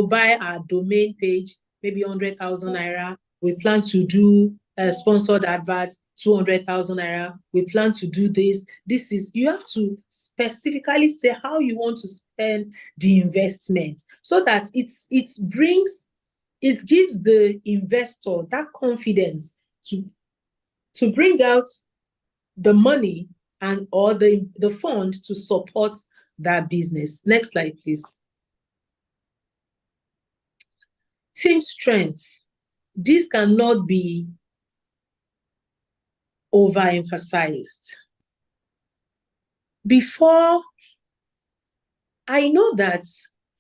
[SPEAKER 2] buy our domain page, maybe 100,000 naira. We plan to do sponsored adverts, 200,000 naira. We plan to do this. You have to specifically say how you want to spend the investment so that it brings It gives the investor that confidence to bring out the money and or the fund to support that business. Next slide, please. Team strength. This cannot be overemphasized. Before, I know that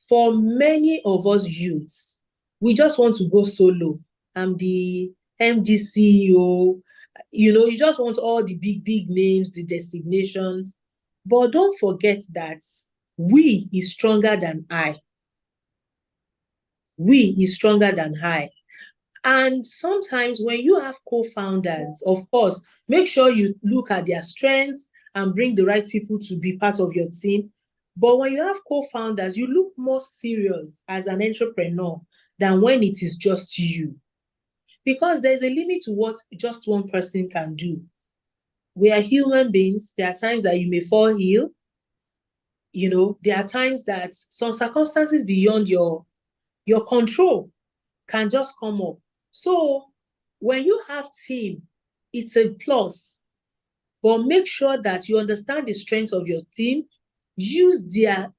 [SPEAKER 2] for many of us youths, we just want to go solo. I'm the MD CEO, you just want all the big names, the designations. But don't forget that we is stronger than I. We is stronger than I. And sometimes when you have co-founders, of course, make sure you look at their strengths and bring the right people to be part of your team. But when you have co-founders, you look more serious as an entrepreneur than when it is just you. Because there's a limit to what just one person can do. We are human beings. There are times that you may fall ill. There are times that some circumstances beyond your control can just come up. So when you have team, it's a plus. But make sure that you understand the strength of your team. Use their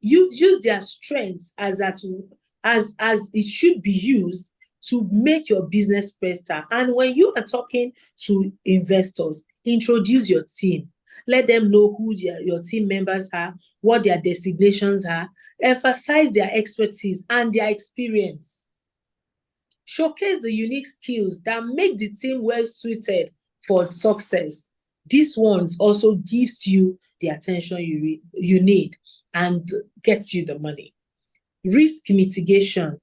[SPEAKER 2] strengths as it should be used to make your business better. And when you are talking to investors, introduce your team. Let them know who your team members are, what their designations are. Emphasize their expertise and their experience. Showcase the unique skills that make the team well suited for success. This one also gives you the attention you need and gets you the money. Risk mitigation.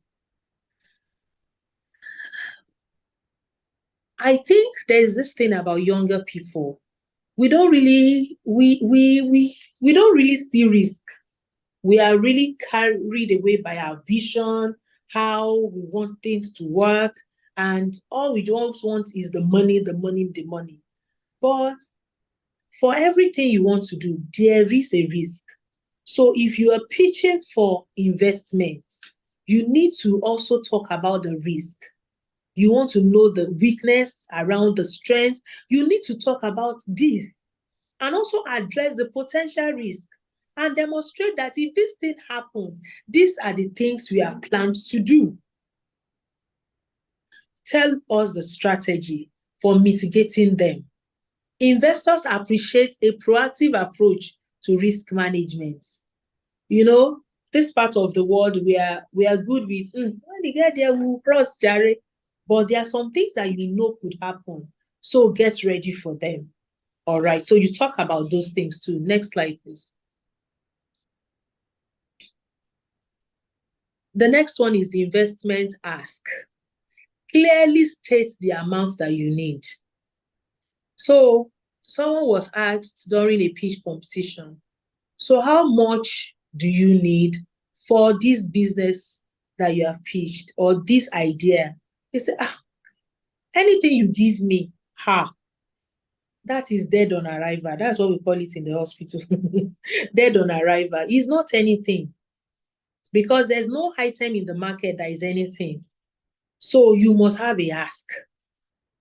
[SPEAKER 2] I think there's this thing about younger people. We don't really see risk. We are really carried away by our vision, how we want things to work, and all we just want is the money. But for everything you want to do, there is a risk. So if you are pitching for investment, you need to also talk about the risk. You want to know the weakness around the strength. You need to talk about this and also address the potential risk and demonstrate that if this thing happens, these are the things we have planned to do. Tell us the strategy for mitigating them. Investors appreciate a proactive approach to risk management. This part of the world we are good with. When we get there, we'll cross, Jerry. But there are some things that could happen. So get ready for them. All right. So you talk about those things too. Next slide, please. The next one is investment ask. Clearly state the amount that you need. So someone was asked during a pitch competition, so how much do you need for this business that you have pitched or this idea? They said, anything you give me, that is dead on arrival. That's what we call it in the hospital. Dead on arrival. It's not anything because there's no item in the market that is anything. So you must have a ask.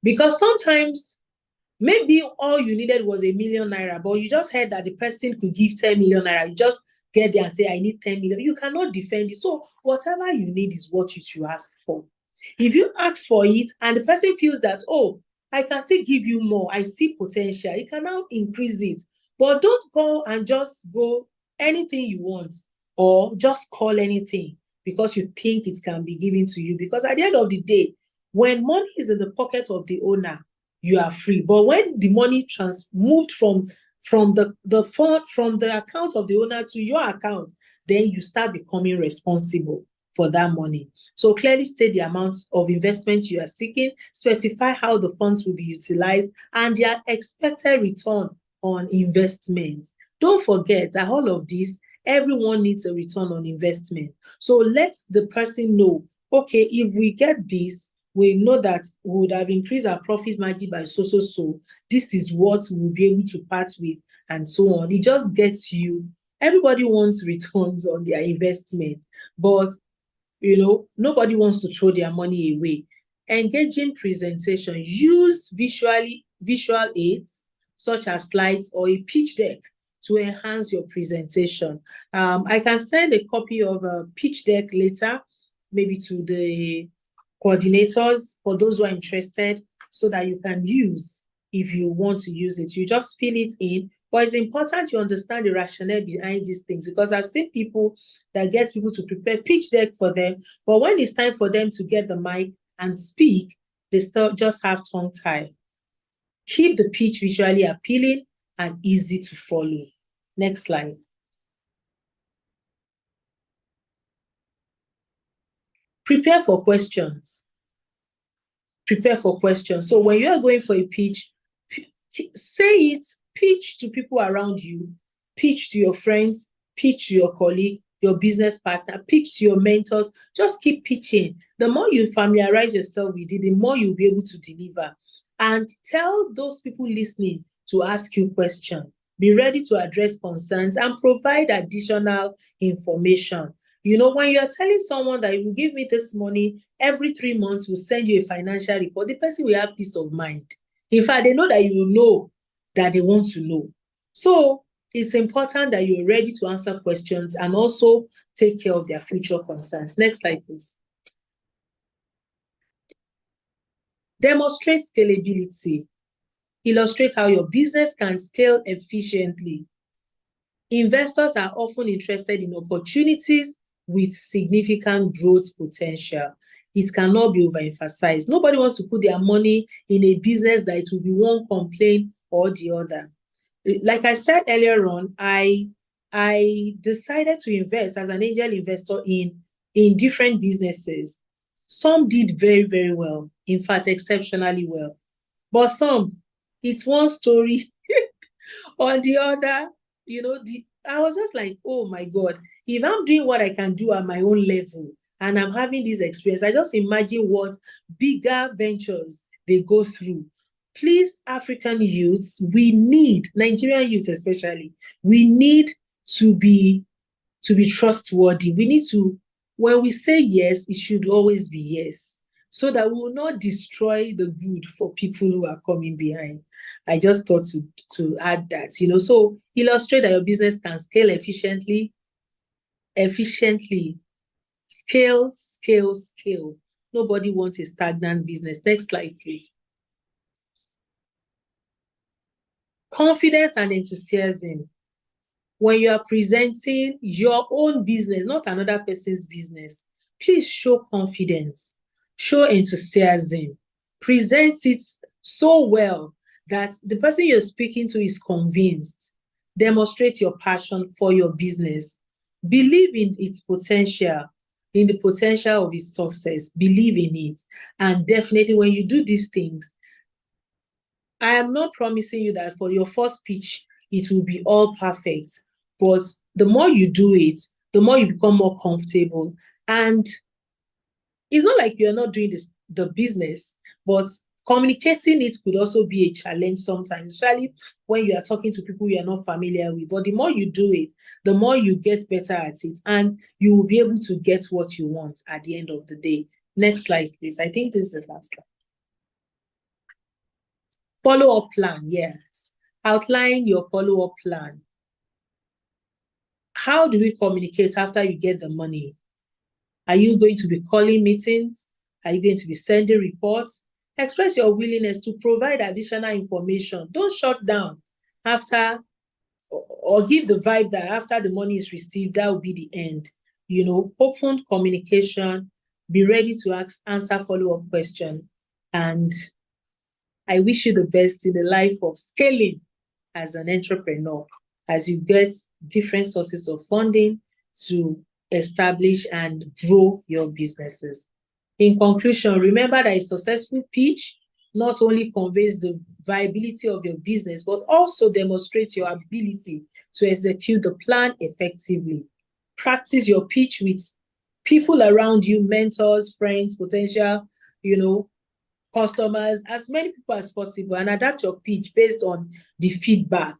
[SPEAKER 2] Because sometimes maybe all you needed was 1 million naira, but you just heard that the person could give 10 million naira. You just get there and say, I need 10 million. You cannot defend it. So whatever you need is what you should ask for. If you ask for it and the person feels that, I can still give you more, I see potential, you can now increase it. But don't go and just go anything you want or just call anything because you think it can be given to you. Because at the end of the day, when money is in the pocket of the owner, you are free. But when the money moved from the account of the owner to your account, then you start becoming responsible for that money. So clearly state the amount of investment you are seeking, specify how the funds will be utilized, and their expected return on investment. Don't forget that all of this, everyone needs a return on investment. So let the person know, okay, if we get this, we know that we would have increased our profit margin by so. This is what we'll be able to part with, and so on. It just gets you. Everybody wants returns on their investment, but Nobody wants to throw their money away. Engaging presentation. Use visual aids such as slides or a pitch deck to enhance your presentation. I can send a copy of a pitch deck later, maybe to the coordinators for those who are interested, so that you can use if you want to use it. You just fill it in. But it's important you understand the rationale behind these things, because I've seen people that get people to prepare pitch deck for them, but when it's time for them to get the mic and speak, they still just have tongue tie. Keep the pitch visually appealing and easy to follow. Next slide. Prepare for questions. Prepare for questions. So when you are going for a pitch, say it, pitch to people around you, pitch to your friends, pitch to your colleague, your business partner, pitch to your mentors. Just keep pitching. The more you familiarize yourself with it, the more you'll be able to deliver. And tell those people listening to ask you questions. Be ready to address concerns and provide additional information. When you're telling someone that you give me this money, every 3 months we'll send you a financial report, the person will have peace of mind. In fact, they know that you know that they want to know. So it's important that you're ready to answer questions and also take care of their future concerns. Next slide, please. Demonstrate scalability. Illustrate how your business can scale efficiently. Investors are often interested in opportunities with significant growth potential. It cannot be overemphasized. Nobody wants to put their money in a business that it will be one complaint or the other. Like I said earlier on, I decided to invest as an angel investor in different businesses. Some did very, very well. In fact, exceptionally well. But some, it's one story or the other. I was just like, oh my God, if I'm doing what I can do at my own level and I'm having this experience, I just imagine what bigger ventures they go through. Please, African youths, we need, Nigerian youth especially, we need to be trustworthy. We need to, when we say yes, it should always be yes, so that we will not destroy the good for people who are coming behind. I just thought to add that, so illustrate that your business can scale efficiently. Scale. Nobody wants a stagnant business. Next slide, please. Confidence and enthusiasm. When you are presenting your own business, not another person's business, please show confidence, show enthusiasm, present it so well that the person you're speaking to is convinced. Demonstrate your passion for your business. Believe in its potential, in the potential of its success. Believe in it. And definitely when you do these things, I am not promising you that for your first pitch, it will be all perfect. But the more you do it, the more you become more comfortable. And it's not like you're not doing the business, but communicating it could also be a challenge sometimes, especially when you are talking to people you are not familiar with. But the more you do it, the more you get better at it, and you will be able to get what you want at the end of the day. Next slide, please. I think this is the last slide. Follow-up plan, yes. Outline your follow-up plan. How do we communicate after you get the money? Are you going to be calling meetings? Are you going to be sending reports? Express your willingness to provide additional information. Don't shut down after, or give the vibe that after the money is received, that will be the end. Open communication, be ready to answer follow-up questions. And I wish you the best in the life of scaling as an entrepreneur, as you get different sources of funding to establish and grow your businesses. In conclusion, remember that a successful pitch not only conveys the viability of your business, but also demonstrates your ability to execute the plan effectively. Practice your pitch with people around you, mentors, friends, potential, customers, as many people as possible, and adapt your pitch based on the feedback.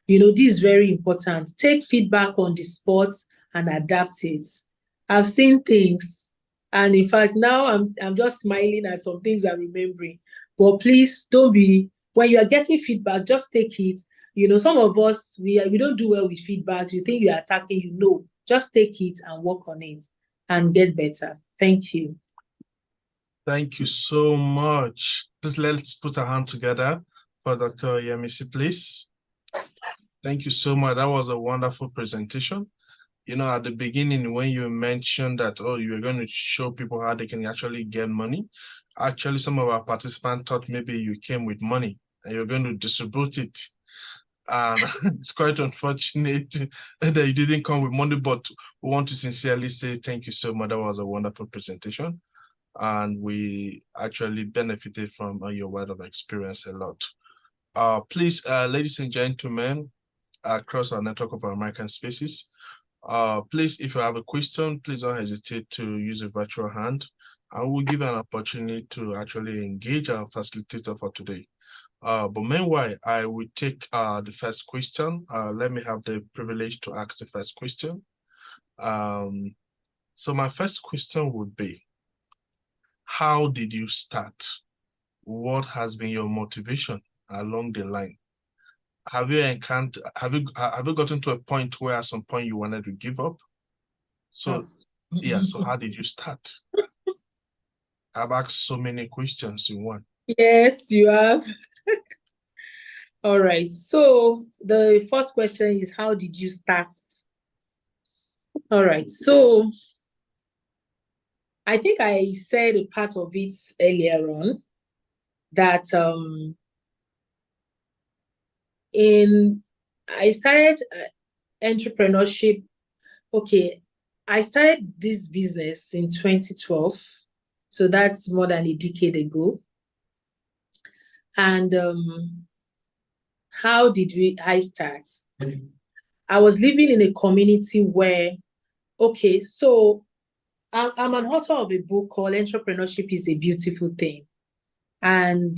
[SPEAKER 2] This is very important. Take feedback on the spot and adapt it. I've seen things And in fact, now I'm just smiling at some things I'm remembering. But please don't be, when you are getting feedback, just take it. Some of us, we don't do well with feedback. You think you are attacking, just take it and work on it and get better. Thank you.
[SPEAKER 1] Thank you so much. Please let's put our hand together for Dr. Yemisi, please. Thank you so much. That was a wonderful presentation. At the beginning, when you mentioned that, you were going to show people how they can actually get money, actually, some of our participants thought maybe you came with money and you're going to distribute it. And it's quite unfortunate that you didn't come with money, but we want to sincerely say thank you so much. That was a wonderful presentation. And we actually benefited from your word of experience a lot. Please, ladies and gentlemen, across our network of American Spaces, please, if you have a question, please don't hesitate to use a virtual hand, and we'll give you an opportunity to actually engage our facilitator for today. But meanwhile, I will take the first question. Let me have the privilege to ask the first question. So my first question would be, how did you start? What has been your motivation along the line? Have you gotten to a point where at some point you wanted to give up? So yeah, so how did you start? I've asked so many questions in one.
[SPEAKER 2] Yes, you have. All right. So the first question is, how did you start? All right. So I think I said a part of it earlier on that I started entrepreneurship. Okay, I started this business in 2012. So that's more than a decade ago. And how did I start? I was living in a community where, okay, so I'm an author of a book called Entrepreneurship is a Beautiful Thing. And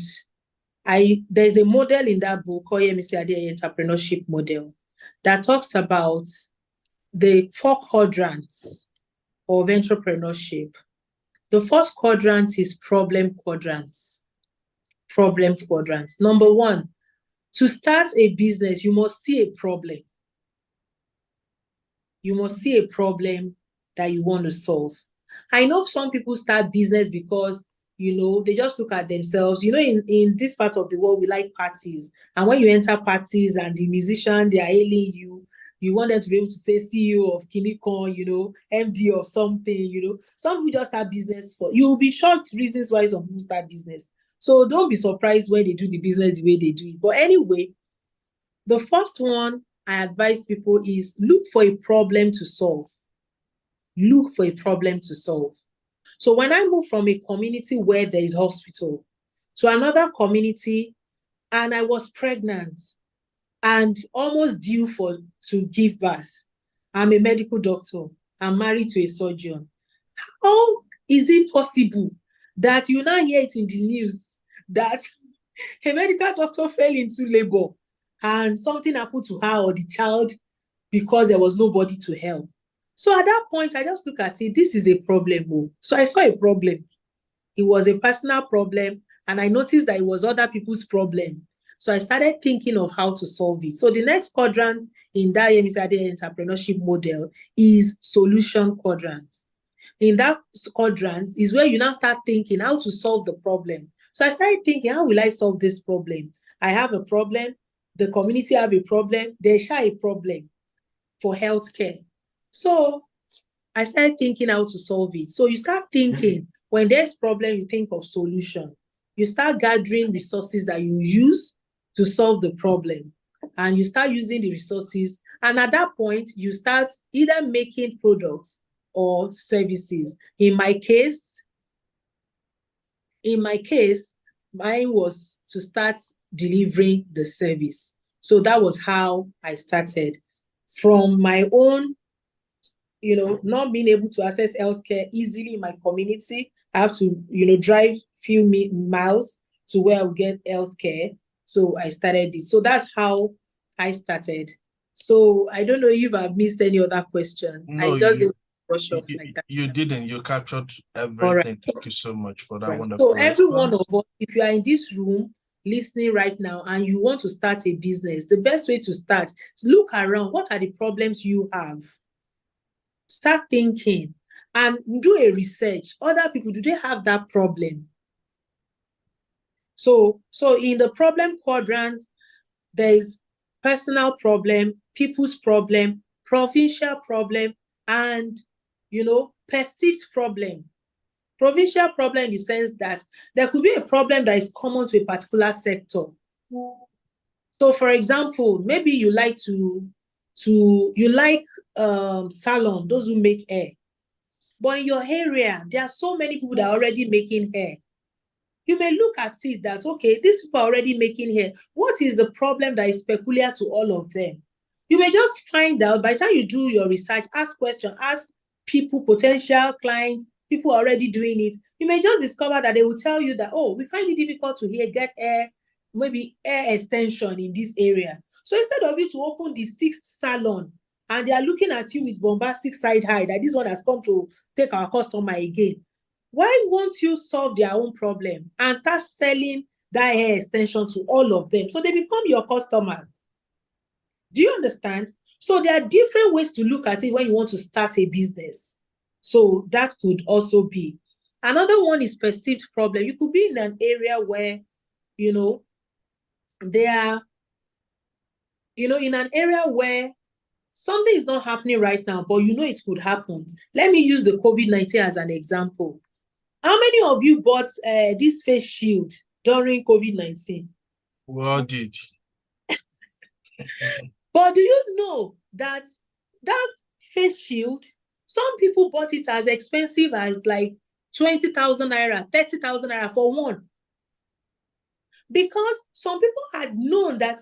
[SPEAKER 2] there's a model in that book called Yemisi Adeyeye Entrepreneurship Model that talks about the 4 quadrants of entrepreneurship. The first quadrant is problem quadrants. Problem quadrants. Number 1, to start a business, you must see a problem. You must see a problem that you want to solve. I know some people start business because, they just look at themselves. In this part of the world, we like parties. And when you enter parties and the musician, they are hailing you, you want them to be able to say CEO of Kinikon, MD of something, Some people just start business you'll be shocked reasons why some people start business. So don't be surprised when they do the business the way they do it. But anyway, the first one I advise people is look for a problem to solve. Look for a problem to solve. So when I moved from a community where there is hospital to another community, and I was pregnant and almost due to give birth, I'm a medical doctor, I'm married to a surgeon. How is it possible that you now hear it in the news that a medical doctor fell into labor and something happened to her or the child because there was nobody to help? So at that point, I just look at it, this is a problem. So I saw a problem. It was a personal problem, and I noticed that it was other people's problem. So I started thinking of how to solve it. So the next quadrant in that Yemisi Adeyeye entrepreneurship model is solution quadrant. In that quadrant is where you now start thinking how to solve the problem. So I started thinking, how will I solve this problem? I have a problem. The community have a problem. There's a problem for healthcare. So I started thinking how to solve it. So you start thinking, when there's problem, you think of solution. You start gathering resources that you use to solve the problem. And you start using the resources. And at that point, you start either making products or services. In my case, mine was to start delivering the service. So that was how I started. From my own, not being able to access healthcare easily in my community, I have to, drive few miles to where I will get healthcare. So I started this. So that's how I started. So I don't know if I've missed any other question.
[SPEAKER 1] No,
[SPEAKER 2] brush off like that.
[SPEAKER 1] You didn't. You captured
[SPEAKER 2] All right.
[SPEAKER 1] everything. Thank you so much for that
[SPEAKER 2] Right.
[SPEAKER 1] wonderful
[SPEAKER 2] So every one
[SPEAKER 1] response.
[SPEAKER 2] of us, if you are in this room listening right now and you want to start a business, the best way to start is look around. What are the problems you have? Start thinking and do a research. Other people, do they have that problem? So in the problem quadrant, there's personal problem, people's problem, provincial problem, and perceived problem. Provincial problem in the sense that there could be a problem that is common to a particular sector. So, for example, maybe you like salon, those who make hair. But in your area, there are so many people that are already making hair. You may look at it that, okay, these people are already making hair. What is the problem that is peculiar to all of them? You may just find out by the time you do your research, ask questions, ask people, potential clients, people already doing it. You may just discover that they will tell you that, oh, we find it difficult to get hair, maybe hair extension in this area. So instead of you to open the 6th salon and they are looking at you with bombastic side eye that this one has come to take our customer again, why won't you solve their own problem and start selling that hair extension to all of them so they become your customers? Do you understand? So there are different ways to look at it when you want to start a business. So that could also be. Another one is perceived problem. You could be in an area where, in an area where something is not happening right now, but it could happen. Let me use the COVID-19 as an example. How many of you bought this face shield during COVID-19?
[SPEAKER 1] We all did.
[SPEAKER 2] But do you know that face shield, some people bought it as expensive as like 20,000 naira, 30,000 naira for one. Because some people had known that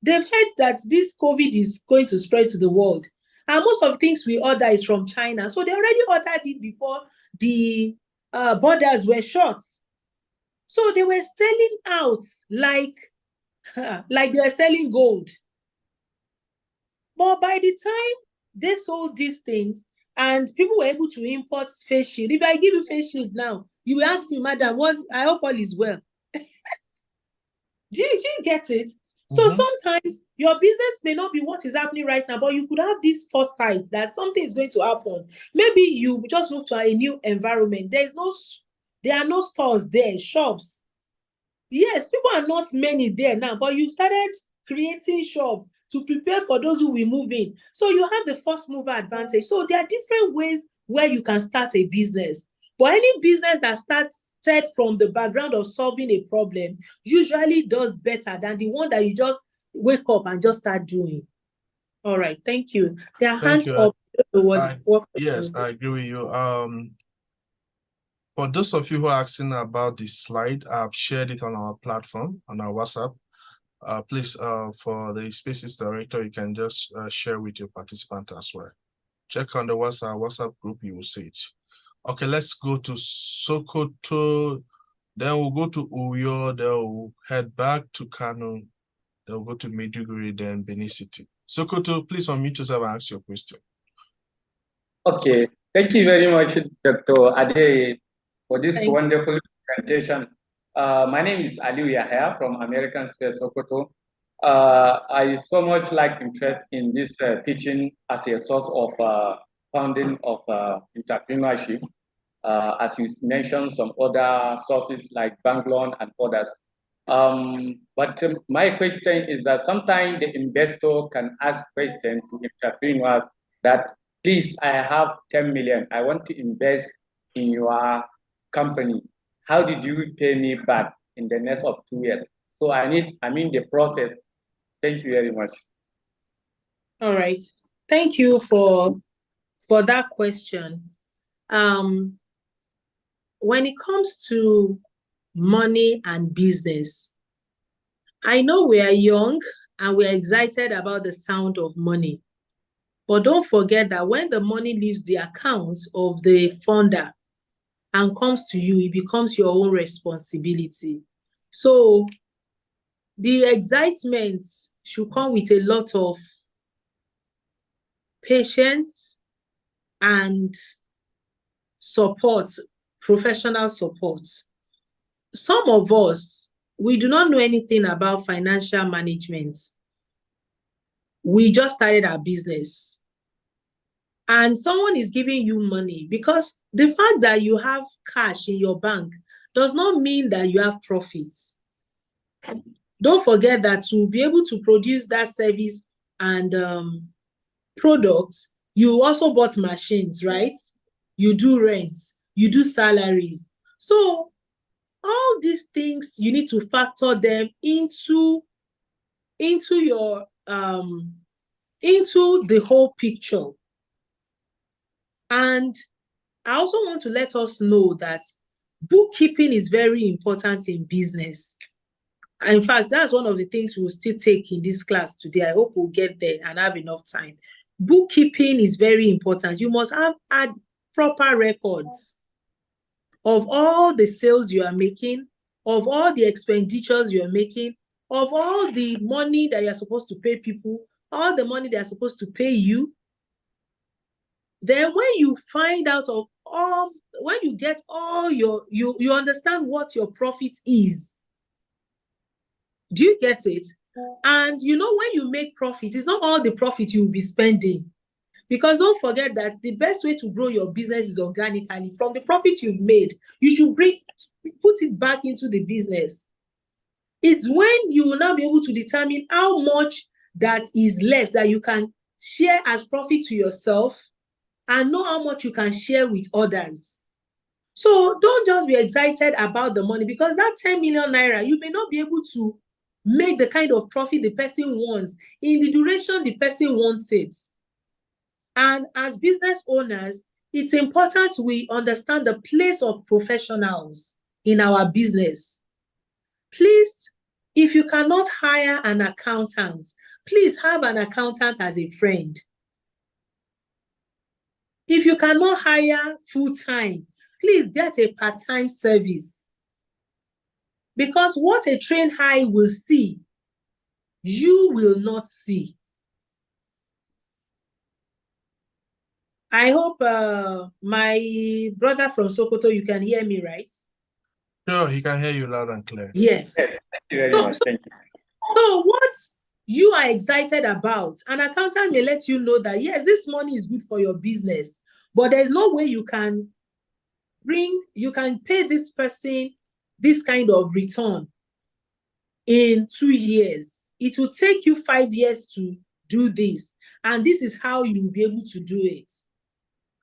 [SPEAKER 2] they've heard that this COVID is going to spread to the world. And most of the things we order is from China. So they already ordered it before the borders were shut. So they were selling out like they were selling gold. But by the time they sold these things and people were able to import face shield, if I give you face shield now, you will ask me, madam, I hope all is well. Do you get it? So sometimes your business may not be what is happening right now, but you could have this foresight that something is going to happen. Maybe you just move to a new environment. There are no stores there, shops. Yes, people are not many there now, but you started creating shop to prepare for those who will move in. So you have the first mover advantage. So there are different ways where you can start a business. But any business that started from the background of solving a problem usually does better than the one that you just wake up and just start doing. All right, thank you. There are hands up.
[SPEAKER 1] Yes, I agree with you. For those of you who are asking about this slide, I've shared it on our platform, on our WhatsApp. Please, for the Spaces Director, you can just share with your participant as well. Check on the WhatsApp group, you will see it. Okay, let's go to Sokoto. Then we'll go to Uyo. Then we'll head back to Kano. Then we'll go to Maiduguri, then Benin City. Sokoto, please unmute yourself and ask your question.
[SPEAKER 3] Okay, thank you very much, Dr. Ade, for this wonderful presentation. My name is Aliu Yahya from American Space Sokoto. I so much like interest in this teaching as a source of founding of entrepreneurship. As you mentioned, some other sources like bank loan and others. But my question is that sometimes the investor can ask questions to entrepreneurs that, please, I have 10 million. I want to invest in your company. How did you pay me back in the next of 2 years? So I mean the process. Thank you very much.
[SPEAKER 2] All right. Thank you for that question. When it comes to money and business, I know we are young and we are excited about the sound of money. But don't forget that when the money leaves the account of the funder and comes to you, it becomes your own responsibility. So the excitement should come with a lot of patience and support, professional support. Some of us, we do not know anything about financial management. We just started our business. And someone is giving you money, because the fact that you have cash in your bank does not mean that you have profits. Don't forget that to be able to produce that service and products, you also bought machines, right? You do rent, you do salaries. So all these things, you need to factor them into your into the whole picture. And I also want to let us know that bookkeeping is very important in business. In fact, that's one of the things we'll still take in this class today. I hope we'll get there and have enough time. Bookkeeping is very important. You must have proper records of all the sales you are making, of all the expenditures you are making, of all the money that you're supposed to pay people, all the money they're supposed to pay you. Then when you find out of all, when you get all you understand what your profit is. Do you get it? And you know, when you make profit, it's not all the profit you will be spending. Because don't forget that the best way to grow your business is organically. From the profit you've made, you should put it back into the business. It's when you will now be able to determine how much that is left that you can share as profit to yourself and know how much you can share with others. So don't just be excited about the money, because that 10 million naira, you may not be able to make the kind of profit the person wants in the duration the person wants it. And as business owners, it's important we understand the place of professionals in our business. Please, if you cannot hire an accountant, please have an accountant as a friend. If you cannot hire full-time, please get a part-time service. Because what a trained eye will see, you will not see. I hope my brother from Sokoto, you can hear me, right?
[SPEAKER 1] Sure, he can hear you loud and clear.
[SPEAKER 2] Yes.
[SPEAKER 3] Yes, thank you very much. Thank you.
[SPEAKER 2] So what you are excited about, an accountant may let you know that, yes, this money is good for your business, but there's no way you can pay this person this kind of return in 2 years. It will take you 5 years to do this. And this is how you will be able to do it.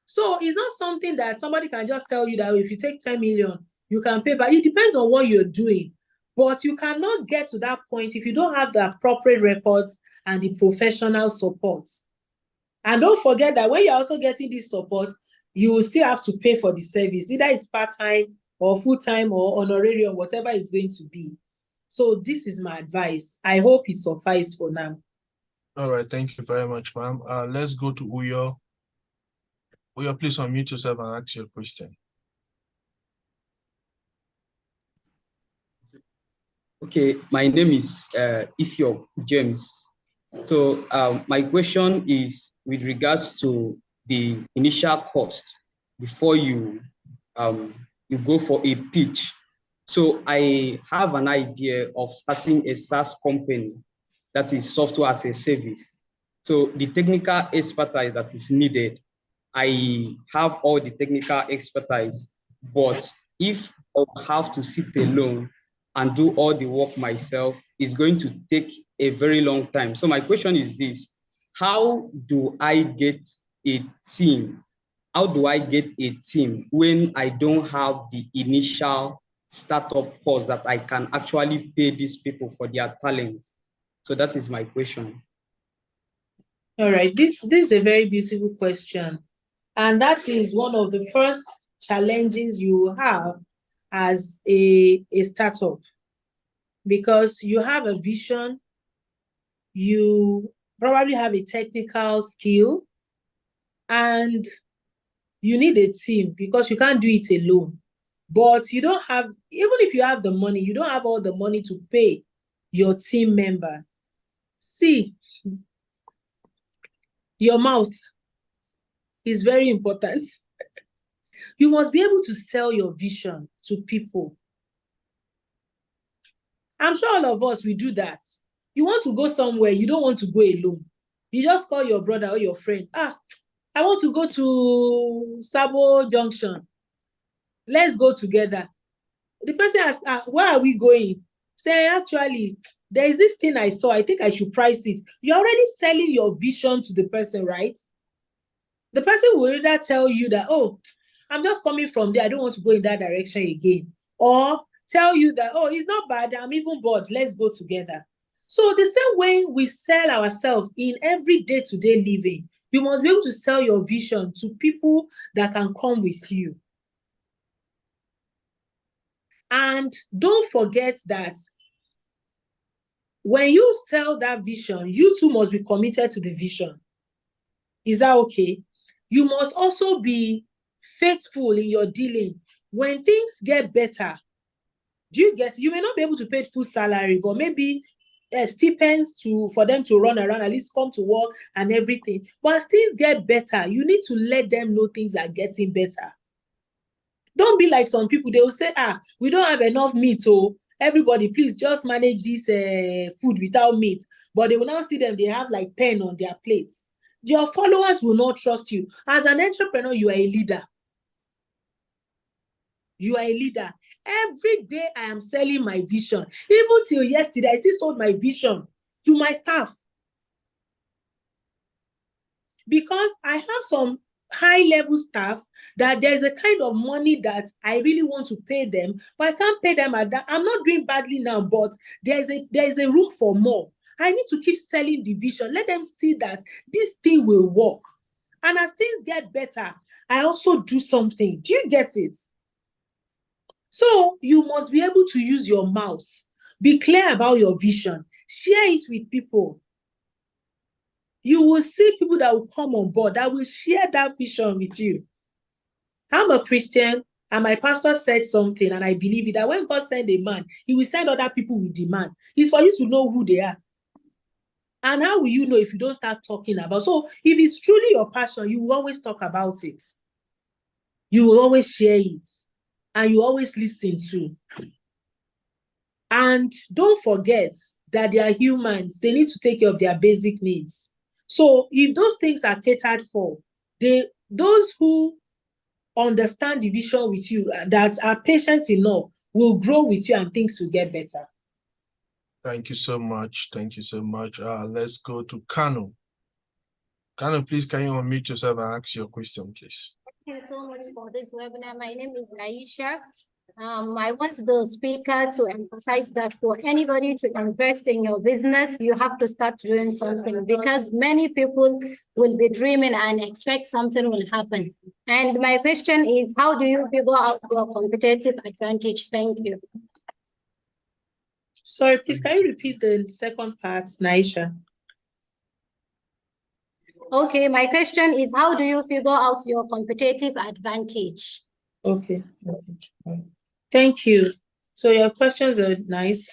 [SPEAKER 2] So it's not something that somebody can just tell you that if you take 10 million, you can pay, but it depends on what you're doing. But you cannot get to that point if you don't have the appropriate records and the professional support. And don't forget that when you're also getting this support, you will still have to pay for the service. Either it's part-time or full-time or honorarium, whatever it's going to be. So this is my advice. I hope it suffices for now.
[SPEAKER 1] All right, thank you very much, ma'am. Let's go to Uyo. Uyo, please unmute yourself and ask your question.
[SPEAKER 4] Okay, my name is Ifyo James. So my question is with regards to the initial cost before you go for a pitch. So I have an idea of starting a SaaS company, that is software as a service. So the technical expertise that is needed, I have all the technical expertise, but if I have to sit alone and do all the work myself, it's going to take a very long time. So my question is this: how do I get a team? How do I get a team when I don't have the initial startup cost that I can actually pay these people for their talents? So that is my question.
[SPEAKER 2] All right, this is a very beautiful question. And that is one of the first challenges you have as a startup, because you have a vision, you probably have a technical skill, and you need a team because you can't do it alone. But you don't have, even if you have the money, you don't have all the money to pay your team member. See, your mouth. is very important. You must be able to sell your vision to people. I'm sure all of us will do that. You want to go somewhere, you don't want to go alone. You just call your brother or your friend. I want to go to Sabo Junction. Let's go together. The person asks, where are we going? Say, actually, there is this thing I saw. I think I should price it. You're already selling your vision to the person, right? The person will either tell you that, oh, I'm just coming from there. I don't want to go in that direction again. Or tell you that, oh, it's not bad. I'm even bored. Let's go together. So the same way we sell ourselves in every day-to-day living, you must be able to sell your vision to people that can come with you. And don't forget that when you sell that vision, you too must be committed to the vision. Is that okay? You must also be faithful in your dealing. When things get better, you may not be able to pay full salary, but maybe stipends for them to run around, at least come to work and everything. But as things get better, you need to let them know things are getting better. Don't be like some people, they will say, we don't have enough meat, so everybody, please just manage this food without meat. But they will now see them, they have like 10 on their plates. Your followers will not trust you. As an entrepreneur, you are a leader. You are a leader. Every day I am selling my vision. Even till yesterday, I still sold my vision to my staff. Because I have some high-level staff that there's a kind of money that I really want to pay them, but I can't pay them at that. I'm not doing badly now, but there's a room for more. I need to keep selling the vision. Let them see that this thing will work. And as things get better, I also do something. Do you get it? So you must be able to use your mouth. Be clear about your vision. Share it with people. You will see people that will come on board, that will share that vision with you. I'm a Christian, and my pastor said something, and I believe it, that when God sends a man, he will send other people with the man. It's for you to know who they are. And how will you know if you don't start talking about? So if it's truly your passion, you will always talk about it. You will always share it. And you always listen to. And don't forget that they are humans. They need to take care of their basic needs. So if those things are catered for, those who understand the vision with you, that are patient enough, will grow with you and things will get better.
[SPEAKER 1] Thank you so much. Thank you so much. Let's go to Kanu. Kanu, please, can you unmute yourself and ask your question, please?
[SPEAKER 5] Thank you so much for this webinar. My name is Aisha. I want the speaker to emphasize that for anybody to invest in your business, you have to start doing something, because many people will be dreaming and expect something will happen. And my question is, how do you figure out your competitive advantage? Thank you.
[SPEAKER 2] Sorry, please, can you repeat the second part, Naisha?
[SPEAKER 5] Okay, my question is, how do you figure out your competitive advantage?
[SPEAKER 2] Okay. Thank you. So your questions are nice.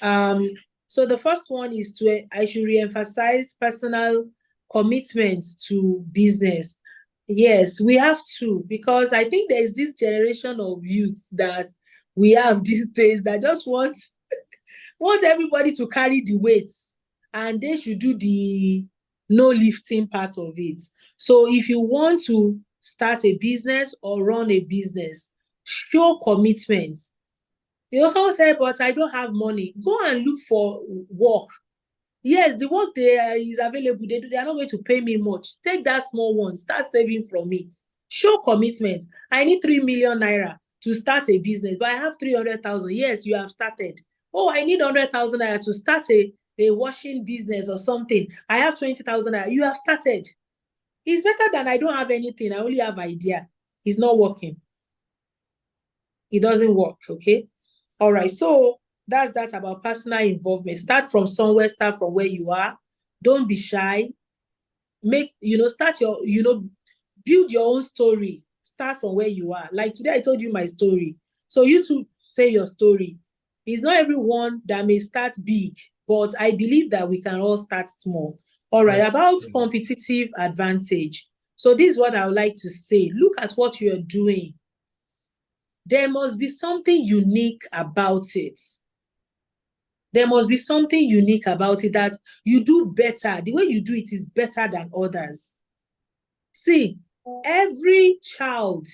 [SPEAKER 2] So the first one is I should re-emphasize personal commitment to business. Yes, we have to, because I think there is this generation of youths that we have these days that just want everybody to carry the weight, and they should do the no lifting part of it. So if you want to start a business or run a business, show commitment. You also say, but I don't have money. Go and look for work. Yes, the work there is available. They are not going to pay me much. Take that small one. Start saving from it. Show commitment. I need 3 million naira to start a business, but I have 300,000. Yes, you have started. Oh, I need 100,000 naira to start a washing business or something. I have 20,000 naira. You have started. It's better than I don't have anything. I only have idea. It's not working. It doesn't work, okay? All right, so that's that about personal involvement. Start from somewhere, start from where you are. Don't be shy. Start your, build your own story. Start from where you are. Like today, I told you my story. So you too say your story. It's not everyone that may start big, but I believe that we can all start small. All right, about competitive advantage. So this is what I would like to say. Look at what you're doing. There must be something unique about it. There must be something unique about it that you do better. The way you do it is better than others. See, every child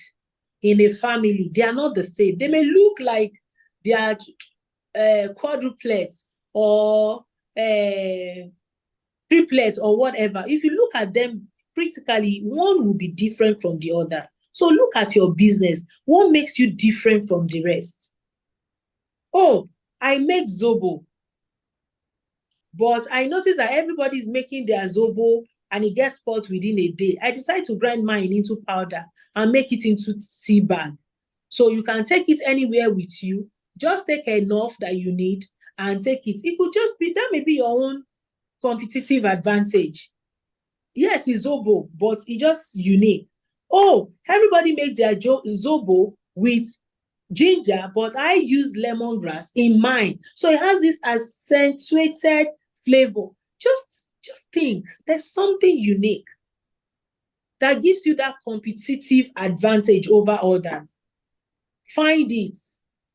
[SPEAKER 2] in a family, they are not the same. They may look like they are quadruplets or triplets or whatever. If you look at them critically, one will be different from the other. So look at your business. What makes you different from the rest? Oh, I make Zobo, but I noticed that everybody is making their Zobo and it gets spoiled within a day. I decided to grind mine into powder and make it into tea bag. So you can take it anywhere with you. Just take enough that you need and take it. It could just be, that may be your own competitive advantage. Yes, it's Zobo, but it's just unique. Oh, everybody makes their Zobo with ginger, but I use lemongrass in mine. So it has this accentuated flavor. Just think, there's something unique that gives you that competitive advantage over others. Find it.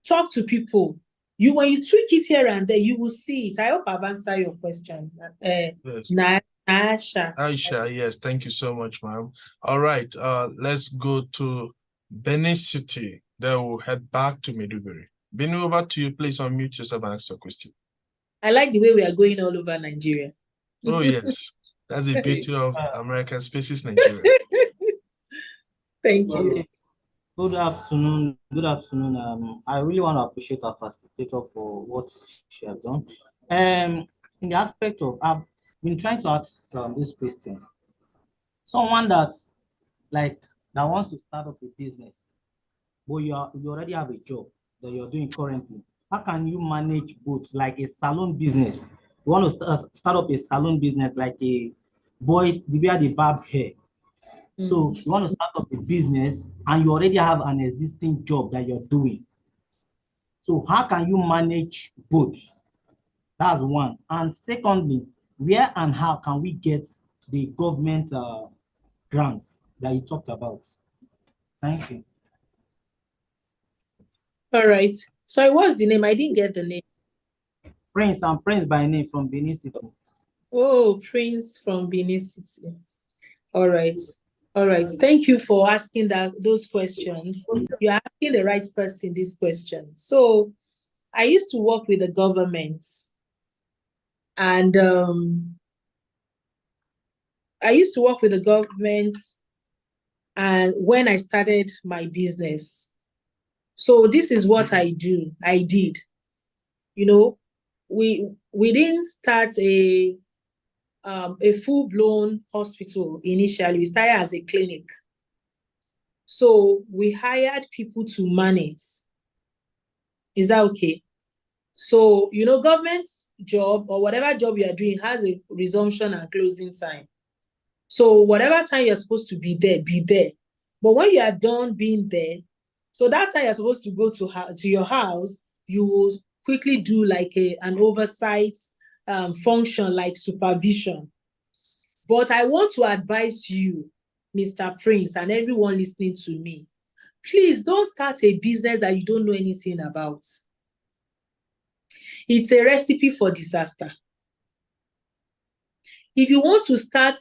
[SPEAKER 2] Talk to people. When you tweak it here and there, you will see it. I hope I've answered your question.
[SPEAKER 1] Yes. Aisha, yes, thank you so much, ma'am. All right, let's go to Benin City. Then we'll head back to Maiduguri. Benin, over to you. Please unmute yourself and ask your question.
[SPEAKER 2] I like the way we are going all over Nigeria.
[SPEAKER 1] Oh, yes. That's the beauty of American Spaces Nigeria.
[SPEAKER 2] Thank you.
[SPEAKER 6] Good afternoon. Good afternoon. I really want to appreciate our facilitator for what she has done. In the aspect of, I've been trying to ask this question. Someone that wants to start up a business, but you already have a job that you're doing currently. How can you manage both, like a salon business? You want to start up a salon business, like a boys, the way they barb hair. So you want to start up a business and you already have an existing job that you're doing. So how can you manage both? That's one. And secondly, where and how can we get the government grants that you talked about? Thank you.
[SPEAKER 2] All right. Sorry, what's the name? I didn't get the name.
[SPEAKER 6] Prince. I'm Prince by name from Benin City.
[SPEAKER 2] Oh, Prince from Benin City. All right. All right. Thank you for asking those questions. You're asking the right person this question. So I used to work with the government, and and when I started my business. So this is what I did. You know, we didn't start a full-blown hospital initially. We started as a clinic. So we hired people to manage. Is that okay? So, government job or whatever job you are doing has a resumption and closing time. So whatever time you're supposed to be there, be there. But when you are done being there, so that time you're supposed to go to your house, you will quickly do like an oversight function like supervision. But I want to advise you, Mr. Prince, and everyone listening to me, please don't start a business that you don't know anything about. It's a recipe for disaster. If you want to start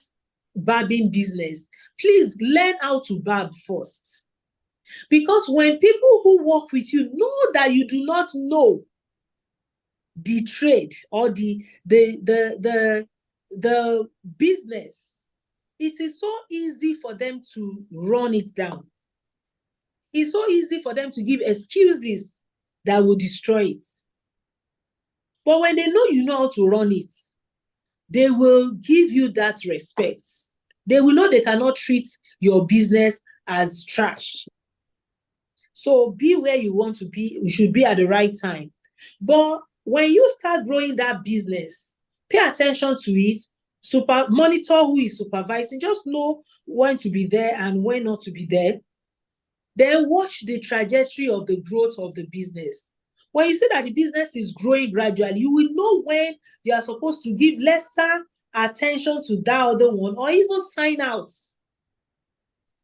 [SPEAKER 2] barbing business, please learn how to barb first. Because when people who work with you know that you do not know the trade or the business, it is so easy for them to run it down. It's so easy for them to give excuses that will destroy it. But when they know you know how to run it, they will give you that respect. They will know they cannot treat your business as trash. So be where you want to be. You should be at the right time. But when you start growing that business, pay attention to it, monitor who is supervising, just know when to be there and when not to be there. Then watch the trajectory of the growth of the business. When you see that the business is growing gradually, you will know when you are supposed to give lesser attention to that other one or even sign out.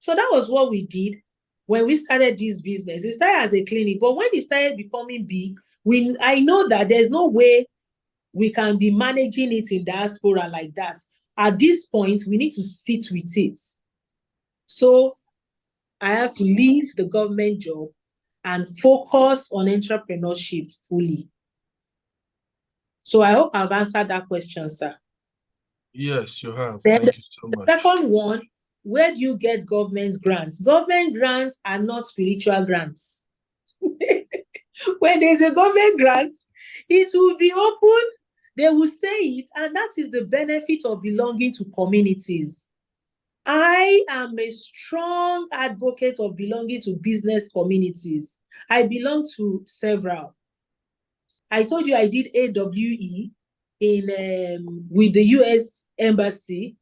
[SPEAKER 2] So that was what we did when we started this business. We started as a clinic, but when it started becoming big, I know that there's no way we can be managing it in diaspora like that. At this point, we need to sit with it. So I have to leave the government job and focus on entrepreneurship fully. So I hope I've answered that question, sir.
[SPEAKER 1] Yes, you have.
[SPEAKER 2] Then
[SPEAKER 1] Thank you so much.
[SPEAKER 2] The second one, where do you get government grants? Government grants are not spiritual grants. When there's a government grant, it will be open, they will say it, and that is the benefit of belonging to communities. I am a strong advocate of belonging to business communities. I belong to several. I told you I did AWE with the US Embassy.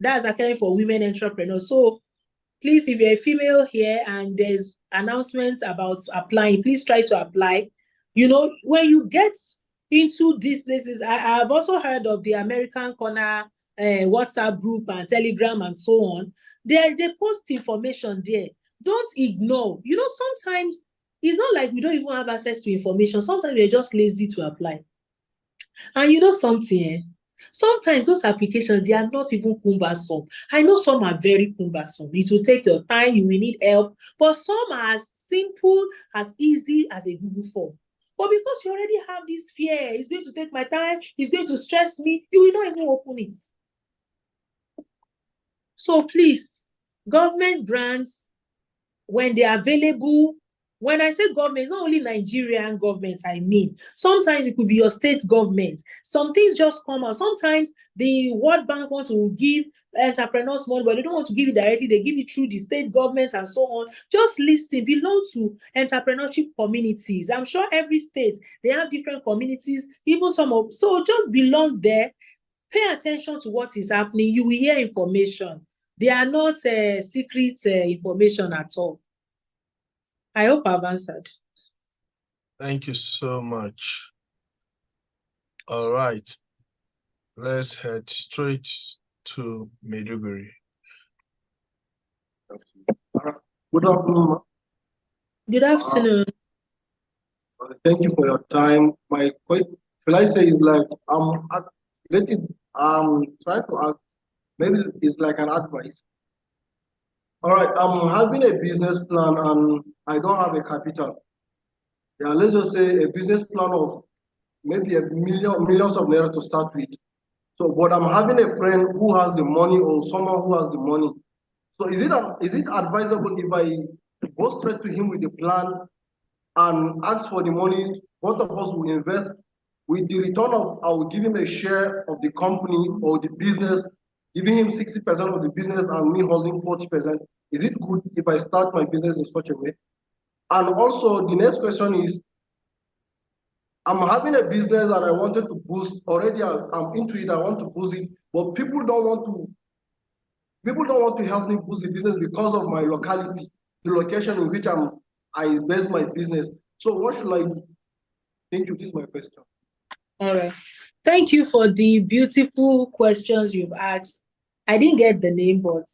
[SPEAKER 2] That's Academy for Women Entrepreneurs. So please, if you're a female here and there's announcements about applying, please try to apply. You know, when you get into these places, I've also heard of the American Corner WhatsApp group and Telegram and so on. They post information there. Don't ignore. You know, sometimes it's not like we don't even have access to information. Sometimes we're just lazy to apply. And you know something, sometimes those applications, they are not even cumbersome. I know some are very cumbersome. It will take your time, you will need help, but some are as simple, as easy as a Google form. But because you already have this fear, it's going to take my time, it's going to stress me, you will not even open it. So please, government grants, when they are available, when I say government, not only Nigerian government, I mean, sometimes it could be your state government. Some things just come out. Sometimes the World Bank want to give entrepreneurs money, but they don't want to give it directly. They give it through the state government and so on. Just listen, belong to entrepreneurship communities. I'm sure every state, they have different communities, even so just belong there. Pay attention to what is happening. You will hear information. They are not secret information at all. I hope I've answered.
[SPEAKER 1] Thank you so much. All right. Let's head straight to Maiduguri.
[SPEAKER 7] Good afternoon.
[SPEAKER 2] Good afternoon.
[SPEAKER 7] Thank you for your time. My question, will I say, is like I'm trying to ask, maybe it's like an advice. All right, I'm having a business plan and I don't have a capital. Yeah, let's just say a business plan of maybe millions of naira to start with. So, but I'm having a friend who has the money or someone who has the money. So, is it advisable if I go straight to him with the plan and ask for the money? Both of us will invest. With the return of, I will give him a share of the company or the business, giving him 60% of the business and me holding 40%. Is it good if I start my business in such a way? And also, the next question is, I'm having a business and I wanted to boost. Already, I'm into it. I want to boost it, but people don't want to help me boost the business because of my locality, the location in which I base my business. So, what should I do? Thank you. This is my question.
[SPEAKER 2] All right. Thank you for the beautiful questions you've asked. I didn't get the name, but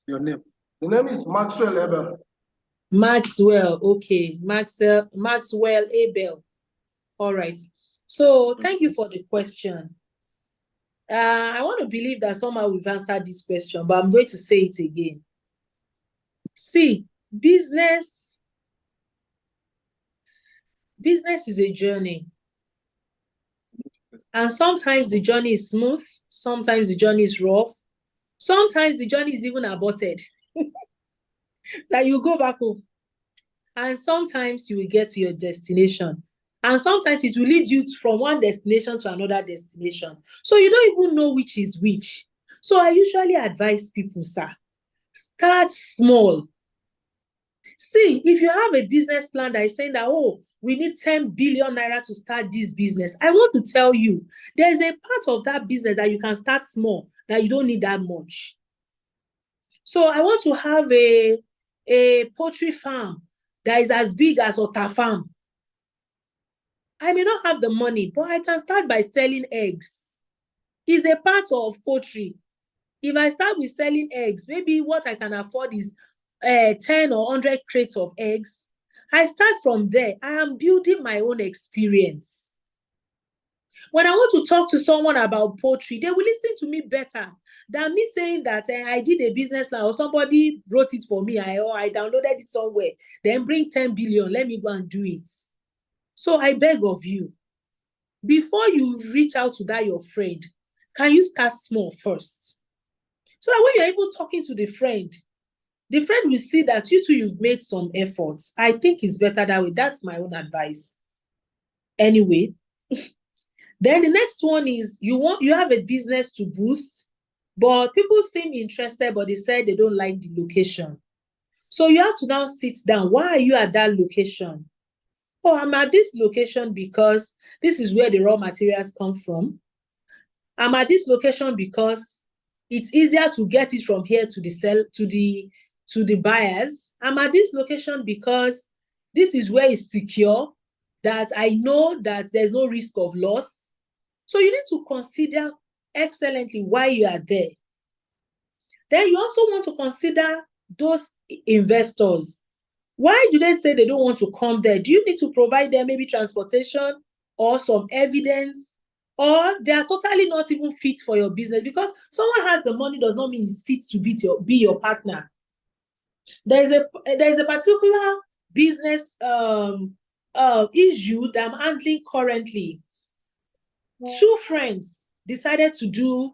[SPEAKER 7] your name. The name is Maxwell Abel.
[SPEAKER 2] Maxwell, okay. Maxwell Abel. All right. So thank you for the question. I want to believe that somehow we've answered this question, but I'm going to say it again. See, business is a journey. And sometimes the journey is smooth, sometimes the journey is rough, sometimes the journey is even aborted. That you go back home. And sometimes you will get to your destination. And sometimes it will lead you from one destination to another destination. So you don't even know which is which. So I usually advise people, sir, start small. See, if you have a business plan that is saying that, oh, we need 10 billion naira to start this business, I want to tell you, there's a part of that business that you can start small, that you don't need that much. So I want to have a poultry farm that is as big as Ota farm. I may not have the money, but I can start by selling eggs. It's a part of poultry. If I start with selling eggs, maybe what I can afford is 10 or 100 crates of eggs. I start from there. I am building my own experience. When I want to talk to someone about poultry, they will listen to me better than me saying that I did a business plan or somebody wrote it for me, or I downloaded it somewhere, then bring 10 billion, let me go and do it. So I beg of you, before you reach out to that your friend, can you start small first? So that when you're even talking to the friend will see that you two, you've made some efforts. I think it's better that way. That's my own advice. Anyway, then the next one is you have a business to boost, but people seem interested, but they said they don't like the location. So you have to now sit down. Why are you at that location? Oh, I'm at this location because this is where the raw materials come from. I'm at this location because it's easier to get it from here to the buyers. I'm at this location because this is where it's secure, that I know that there's no risk of loss. So you need to consider excellently why you are there. Then you also want to consider those investors. Why do they say they don't want to come there? Do you need to provide them maybe transportation or some evidence? Or they are totally not even fit for your business? Because someone has the money does not mean he's fit to be your partner. There's a particular business issue that I'm handling currently. Two friends decided to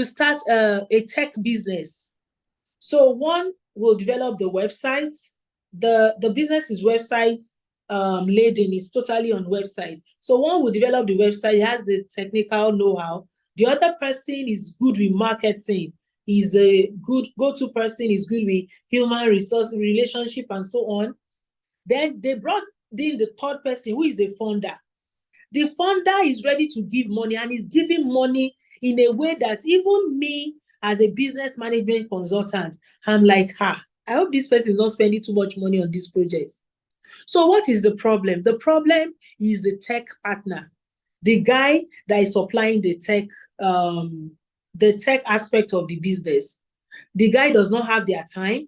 [SPEAKER 2] start a tech business. So one will develop the website. The business's website laden is totally on website. So one will develop the website, has the technical know-how. The other person is good with marketing. He's a good go-to person, is good with human resource relationship and so on. Then they brought in the third person, who is a founder. The founder is ready to give money, and is giving money in a way that even me as a business management consultant, I'm like, I hope this person is not spending too much money on this project. So what is the problem? The problem is the tech partner, the guy that is supplying the tech aspect of the business. The guy does not have their time.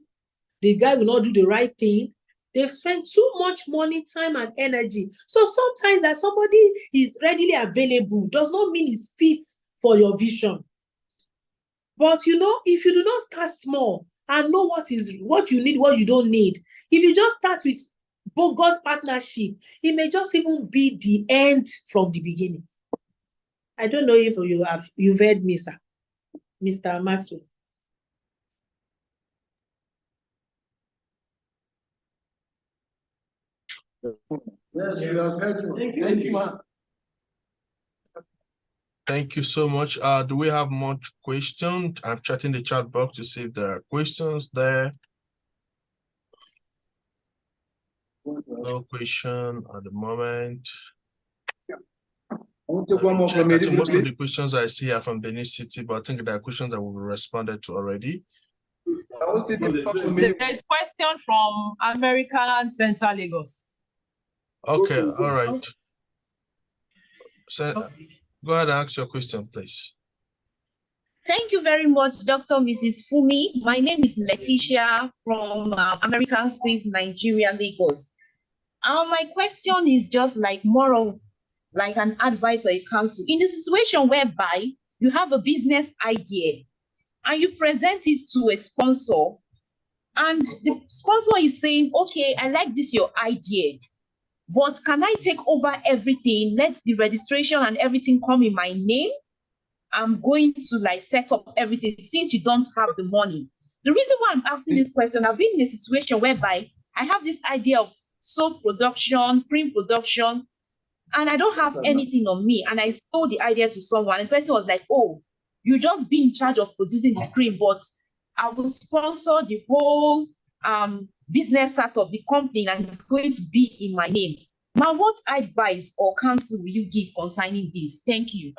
[SPEAKER 2] The guy will not do the right thing. They've spent too much money, time, and energy. So sometimes that somebody is readily available does not mean it's fit for your vision. But if you do not start small and know what you need, what you don't need, if you just start with bogus partnership, it may just even be the end from the beginning. I don't know if you've heard me, sir, Mr. Maxwell.
[SPEAKER 7] Yes, we have heard you.
[SPEAKER 3] Thank you, ma'am.
[SPEAKER 1] Thank you so much. Do we have more questions? I'm checking the chat box to see if there are questions there. No question at the moment.
[SPEAKER 7] I want to take one more from
[SPEAKER 1] I think most of the questions I see are from Benin City, but I think there are questions that we've responded to already.
[SPEAKER 8] There's question from American Center, Lagos.
[SPEAKER 1] Okay, all right. So, go ahead and ask your question, please.
[SPEAKER 9] Thank you very much, Dr. Mrs. Fumi. My name is Letitia from American Space, Nigeria, Lagos. My question is just more of an advice or a counsel. In a situation whereby you have a business idea and you present it to a sponsor, and the sponsor is saying, okay, I like this, your idea, but can I take over everything? Let the registration and everything come in my name. I'm going to set up everything since you don't have the money. The reason why I'm asking this question, I've been in a situation whereby I have this idea of soap production, print production, and I don't have anything on me. And I sold the idea to someone, and the person was like, oh, you just be in charge of producing the cream, but I will sponsor the whole business start of the company, and it's going to be in my name. Now, what advice or counsel will you give concerning this? Thank you.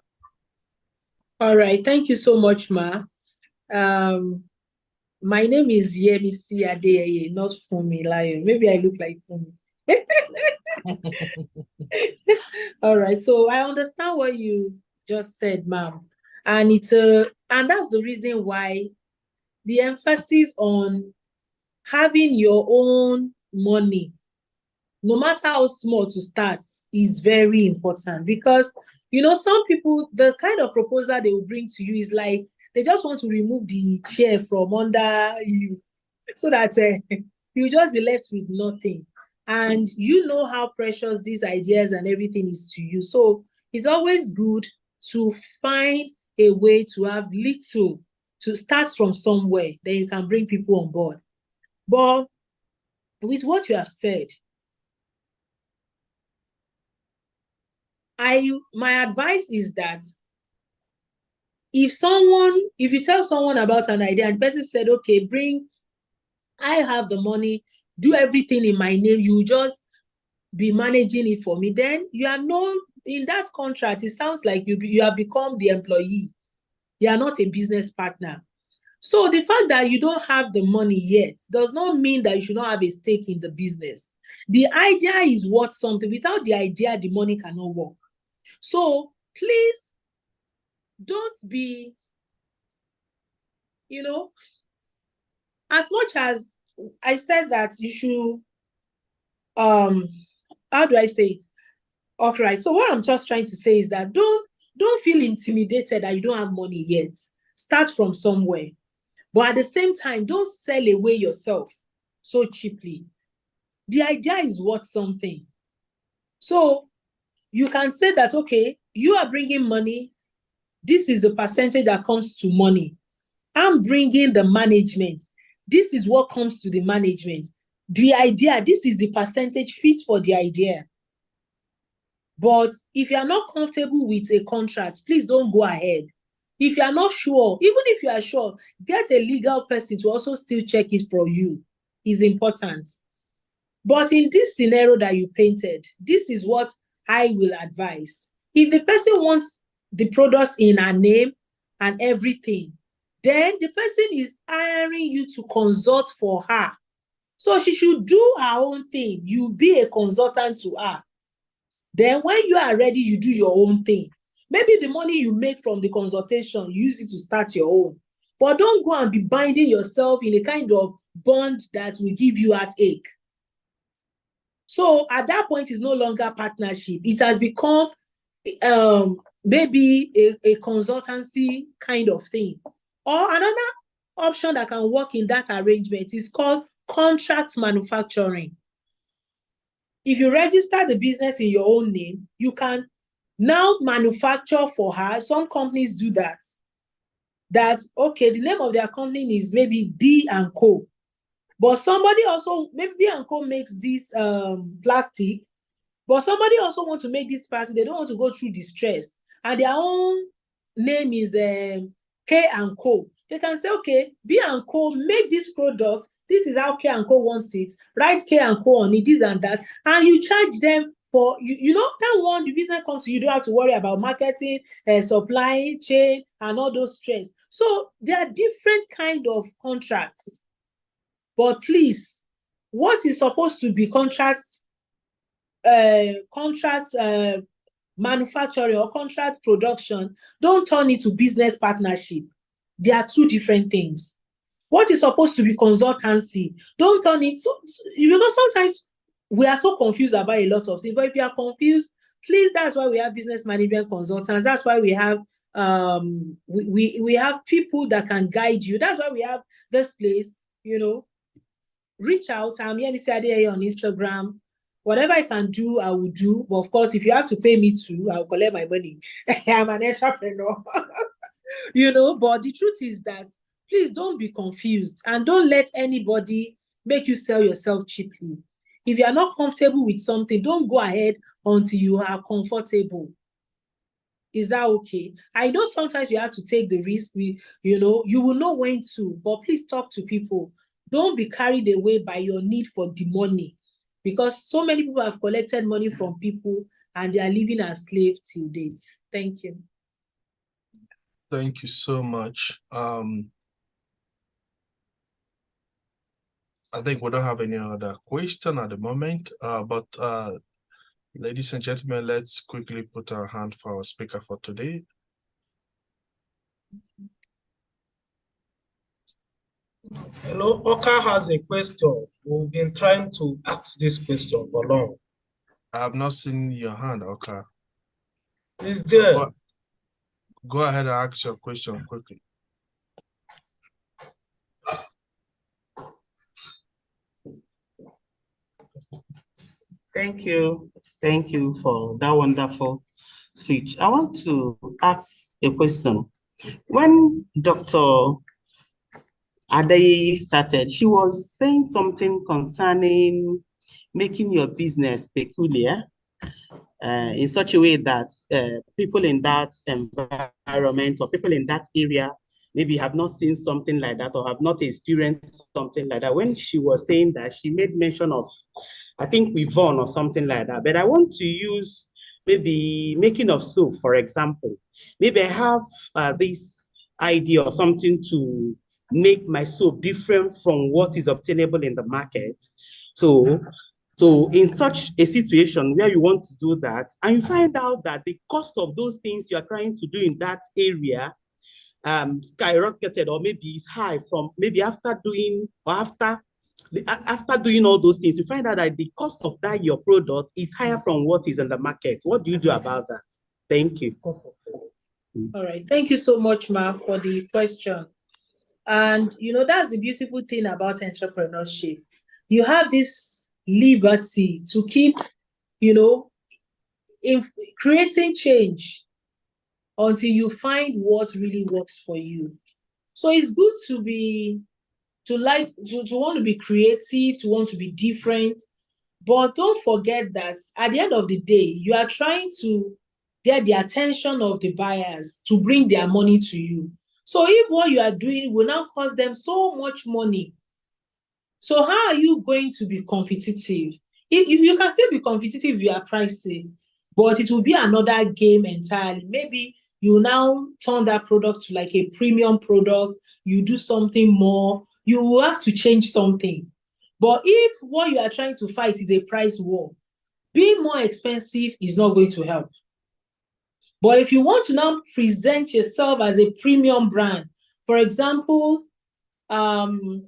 [SPEAKER 2] All right. Thank you so much, Ma. My name is Yemisi Adeyeye, not Fumi Layo. Maybe I look like Fumi. All right. So I understand what you just said, ma'am. And it's a And that's the reason why the emphasis on having your own money, no matter how small to start, is very important. Because, you know, some people, the kind of proposal they will bring to you is like, they just want to remove the chair from under you so that you just be left with nothing. And you know how precious these ideas and everything is to you. So it's always good to find a way to have little, to start from somewhere, then you can bring people on board. But with what you have said, my advice is that if you tell someone about an idea and the person said, okay, I have the money, do everything in my name, you just be managing it for me, then you are known in that contract. It sounds like you have become the employee. You are not a business partner. So the fact that you don't have the money yet does not mean that you should not have a stake in the business. The idea is worth something. Without the idea, the money cannot work. So please don't be, you know, as much as I said that you should, how do I say it? Okay, right. So what I'm just trying to say is that don't feel intimidated that you don't have money yet. Start from somewhere. But at the same time, don't sell away yourself so cheaply. The idea is worth something. So you can say that, okay, you are bringing money. This is the percentage that comes to money. I'm bringing the management. This is what comes to the management. The idea, this is the percentage fit for the idea. But if you are not comfortable with a contract, please don't go ahead. If you are not sure, even if you are sure, get a legal person to also still check it for you. It's important. But in this scenario that you painted, this is what I will advise. If the person wants the products in her name and everything, then the person is hiring you to consult for her. So she should do her own thing. You be a consultant to her. Then when you are ready, you do your own thing. Maybe the money you make from the consultation, use it to start your own. But don't go and be binding yourself in a kind of bond that will give you heartache. So at that point, it's no longer partnership. It has become maybe a consultancy kind of thing. Or another option that can work in that arrangement is called contract manufacturing. If you register the business in your own name, you can now manufacture for her. Some companies do that. That, okay, the name of their company is maybe B and Co. But somebody also, maybe B and Co makes this plastic, but somebody also wants to make this plastic. They don't want to go through distress. And their own name is K and Co. They can say, okay, B and Co make this product. This is how K and Co wants it. Write K and Co on it, this and that. And you charge them for, you know, that one, the business comes to you, don't have to worry about marketing, supply chain, and all those stress. So there are different kind of contracts. But please, what is supposed to be contract manufacturing or contract production, don't turn it to business partnership. They are two different things. What is supposed to be consultancy, don't turn it so, because sometimes we are so confused about a lot of things. But if you are confused, please, that's why we have business management consultants. That's why we have we have people that can guide you. That's why we have this place, you know. Reach out. I'm Yemisi Adeye on Instagram. Whatever I can do, I will do. But of course, if you have to pay me too, I'll collect my money. I'm an entrepreneur. You know, but the truth is that please don't be confused and don't let anybody make you sell yourself cheaply. If you are not comfortable with something, don't go ahead until you are comfortable. Is that okay? I know sometimes you have to take the risk. You know, you will know when to, but please talk to people. Don't be carried away by your need for the money, because so many people have collected money from people and they are living as slaves till date. Thank you.
[SPEAKER 1] Thank you so much. I think we don't have any other question at the moment, but ladies and gentlemen, let's quickly put our hand for our speaker for today.
[SPEAKER 10] Hello, Oka has a question. We've been trying to ask this question for long.
[SPEAKER 1] I have not seen your hand, okay.
[SPEAKER 10] Is there?
[SPEAKER 1] Go ahead and ask your question quickly.
[SPEAKER 6] Thank you. Thank you for that wonderful speech. I want to ask a question. When Dr. Adaye started, she was saying something concerning making your business peculiar in such a way that people in that environment or people in that area maybe have not seen something like that or have not experienced something like that. When she was saying that, she made mention of, I think, Yvonne or something like that. But I want to use maybe making of soap, for example. Maybe I have this idea or something to make my soap different from what is obtainable in the market. So in such a situation where you want to do that, and you find out that the cost of those things you are trying to do in that area skyrocketed, or maybe is high from maybe after doing all those things, you find out that the cost of that your product is higher from what is in the market. What do you do about that? Thank you.
[SPEAKER 2] All right. Thank you so much, Ma, for the question. And, that's the beautiful thing about entrepreneurship. You have this liberty to keep, in creating change until you find what really works for you. So it's good to want to be creative, to want to be different. But don't forget that at the end of the day, you are trying to get the attention of the buyers to bring their money to you. So if what you are doing will now cost them so much money, so how are you going to be competitive? You can still be competitive if you are pricing, but it will be another game entirely. Maybe you now turn that product to like a premium product, you do something more, you will have to change something. But if what you are trying to fight is a price war, being more expensive is not going to help. But if you want to now present yourself as a premium brand, for example, okay,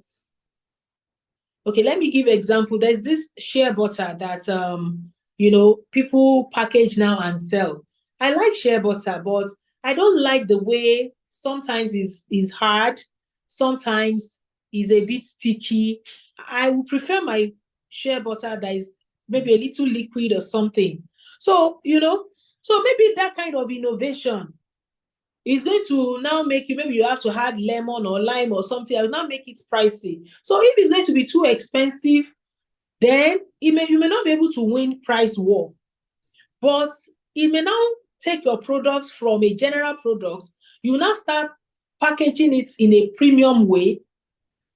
[SPEAKER 2] let me give an example. There's this shea butter that people package now and sell. I like shea butter, but I don't like the way sometimes is hard, sometimes is a bit sticky. I would prefer my shea butter that is maybe a little liquid or something. So, so maybe that kind of innovation is going to now make you, maybe you have to add lemon or lime or something, I will now make it pricey. So if it's going to be too expensive, then you may not be able to win price war. But it may now take your products from a general product, you now start packaging it in a premium way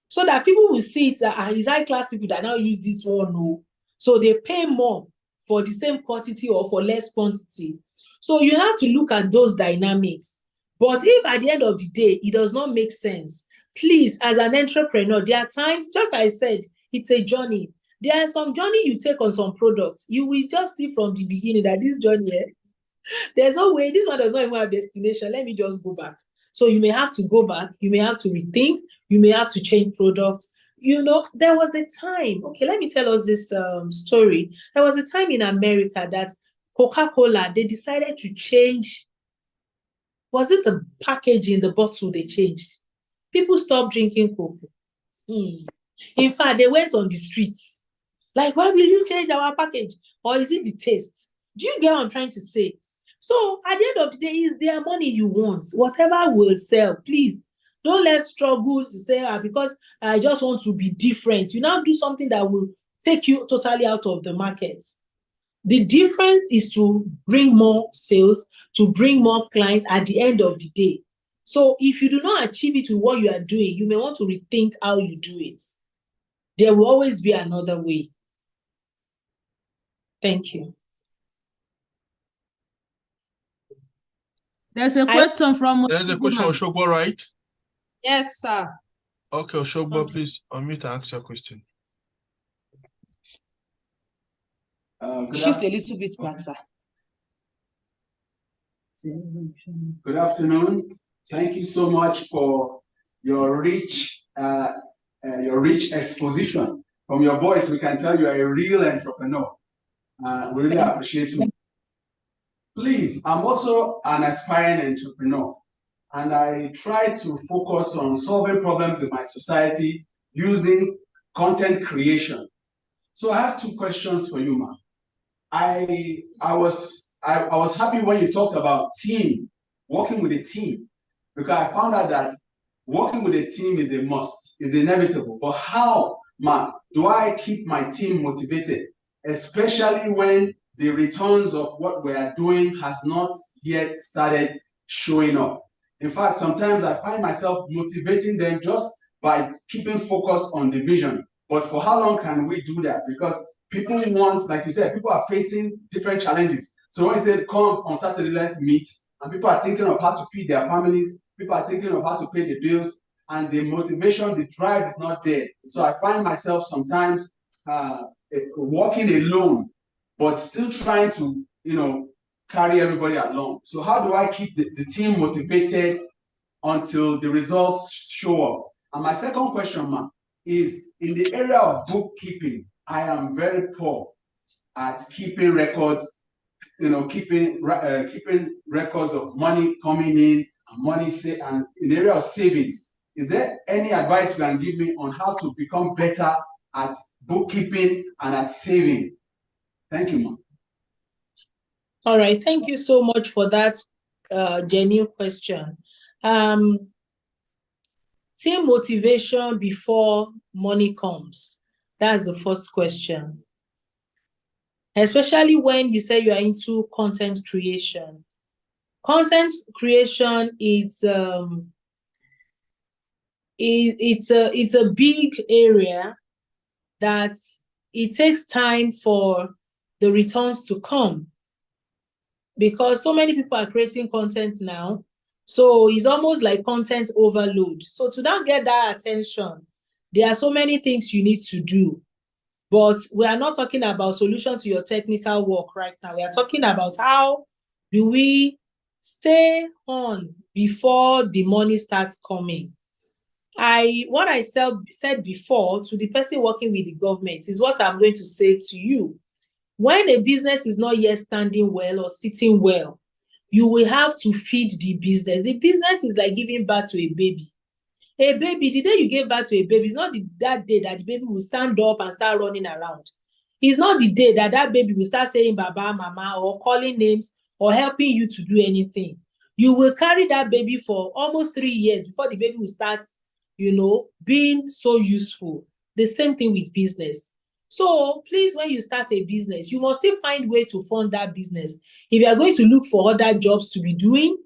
[SPEAKER 2] so that people will see it as high class people that now use this one. No. So they pay more for the same quantity or for less quantity. So you have to look at those dynamics. But if at the end of the day, it does not make sense, please, as an entrepreneur, there are times, just as I said, it's a journey. There are some journey you take on some products. You will just see from the beginning that this journey, there's no way, this one does not even have a destination. Let me just go back. So you may have to go back. You may have to rethink. You may have to change products. There was a time, okay, let me tell us this story. There was a time in America that Coca-Cola, they decided to change. Was it the packaging, the bottle they changed? People stopped drinking Coke. In fact, they went on the streets. Like, why will you change our package? Or is it the taste? Do you get what I'm trying to say? So at the end of the day, is there money you want? Whatever will sell, please. Don't let struggles to say, because I just want to be different. You now do something that will take you totally out of the market. The difference is to bring more sales, to bring more clients at the end of the day. So if you do not achieve it with what you are doing, you may want to rethink how you do it. There will always be another way. Thank you.
[SPEAKER 8] There's a question from...
[SPEAKER 1] There's a question, Oshogbo, right?
[SPEAKER 8] Yes, sir.
[SPEAKER 1] Okay, Oshogbo, please unmute and ask your question.
[SPEAKER 8] Shift a little bit back, sir.
[SPEAKER 11] Good afternoon. Thank you so much for your rich your rich exposition. From your voice, we can tell you are a real entrepreneur. We really appreciate you. Please, I'm also an aspiring entrepreneur, and I try to focus on solving problems in my society using content creation. So I have two questions for you, ma'am. I was happy when you talked about team, working with a team, because I found out that working with a team is a must, is inevitable. But how, ma'am, do I keep my team motivated, especially when the returns of what we are doing has not yet started showing up? In fact, sometimes I find myself motivating them just by keeping focus on the vision. But for how long can we do that? Because people want, like you said, people are facing different challenges. So when you said, come on Saturday, let's meet, and people are thinking of how to feed their families, people are thinking of how to pay the bills, and the motivation, the drive is not there. So I find myself sometimes walking alone, but still trying to, carry everybody along. So how do I keep the team motivated until the results show up? And my second question, ma'am, is in the area of bookkeeping. I am very poor at keeping records, keeping records of money coming in and money and in the area of savings. Is there any advice you can give me on how to become better at bookkeeping and at saving? Thank you, ma'am.
[SPEAKER 2] All right, thank you so much for that genuine question. Team motivation before money comes. That's the first question. Especially when you say you are into content creation. Content creation it's a big area that it takes time for the returns to come, because so many people are creating content now. So it's almost like content overload. So to not get that attention, there are so many things you need to do. But we are not talking about solution to your technical work right now. We are talking about how do we stay on before the money starts coming. What I said before to the person working with the government is what I'm going to say to you. When a business is not yet standing well or sitting well, you will have to feed the business. The business is like giving birth to a baby. A baby, the day you give birth to a baby, it's not that day that the baby will stand up and start running around. It's not the day that that baby will start saying Baba, Mama, or calling names or helping you to do anything. You will carry that baby for almost 3 years before the baby will start, being so useful. The same thing with business. So please, when you start a business, you must still find a way to fund that business. If you are going to look for other jobs to be doing,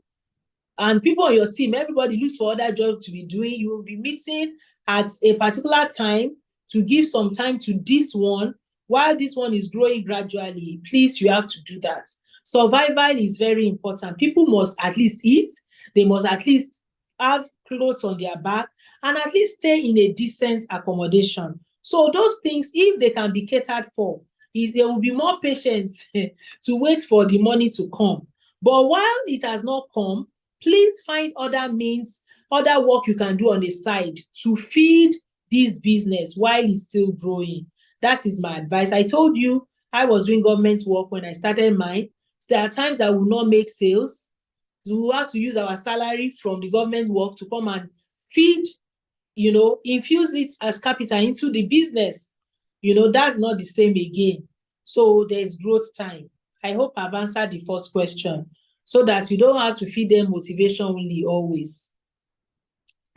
[SPEAKER 2] and people on your team, everybody looks for other jobs to be doing, you will be meeting at a particular time to give some time to this one while this one is growing gradually. Please, you have to do that. Survival is very important. People must at least eat. They must at least have clothes on their back and at least stay in a decent accommodation. So those things, if they can be catered for, there will be more patience to wait for the money to come. But while it has not come, please find other means, other work you can do on the side to feed this business while it's still growing. That is my advice. I told you I was doing government work when I started mine. So there are times I will not make sales. So we have to use our salary from the government work to come and feed, infuse it as capital into the business. That's not the same again. So there's growth time. I hope I've answered the first question, so that you don't have to feed them motivation only always.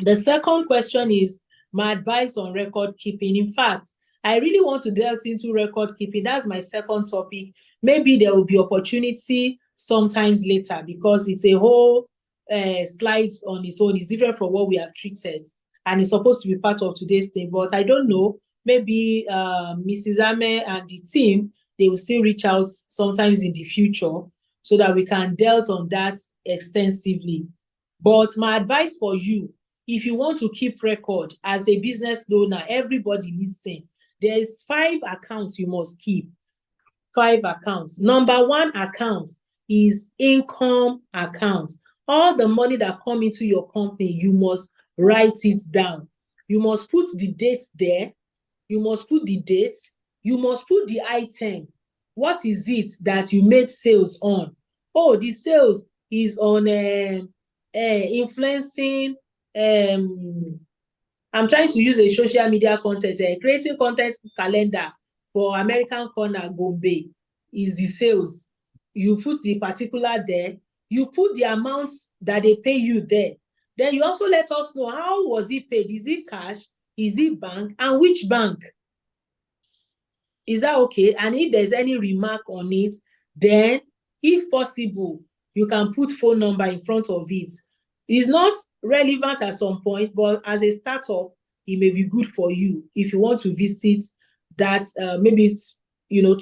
[SPEAKER 2] The second question is my advice on record keeping. In fact, I really want to delve into record keeping. That's my second topic. Maybe there will be opportunity sometimes later, because it's a whole slide on its own. It's different from what we have treated, and it's supposed to be part of today's thing. But I don't know. Maybe Mrs. Ame and the team, they will still reach out sometimes in the future, so that we can delve on that extensively. But my advice for you, if you want to keep record as a business owner, everybody listen. There's 5 accounts you must keep. 5 accounts. Number 1 account is income account. All the money that come into your company, you must write it down. You must put the date there. You must put the date. You must put the item. What is it that you made sales on? Oh, the sales is on influencing. I'm trying to use a social media content, creating content calendar for American Corner Gombe is the sales. You put the particular there. You put the amounts that they pay you there. Then you also let us know how was it paid. Is it cash? Is it bank? And which bank? Is that okay? And if there's any remark on it, then if possible, you can put phone number in front of it. It's not relevant at some point, but as a startup, it may be good for you if you want to visit that, maybe,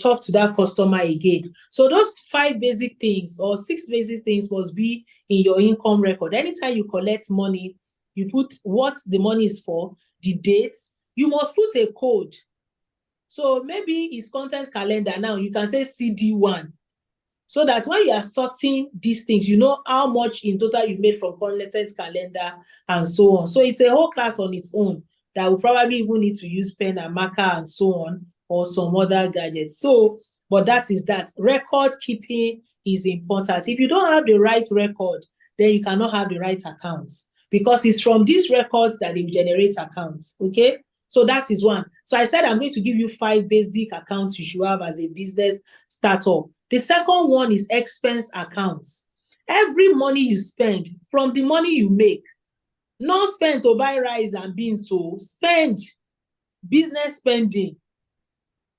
[SPEAKER 2] talk to that customer again. So those 5 basic things or 6 basic things must be in your income record. Anytime you collect money, you put what the money is for, the dates. You must put a code. So maybe it's content calendar now. You can say CD1. So that when you are sorting these things, you know how much in total you've made from content calendar and so on. So it's a whole class on its own that will probably even need to use pen and marker and so on, or some other gadgets. So, but that is that. Record keeping is important. If you don't have the right record, then you cannot have the right accounts, because it's from these records that they generate accounts. Okay. So that is one. So I said I'm going to give you 5 basic accounts you should have as a business startup. The second one is expense accounts. Every money you spend, from the money you make, not spend to buy rice and beans, so spend, business spending,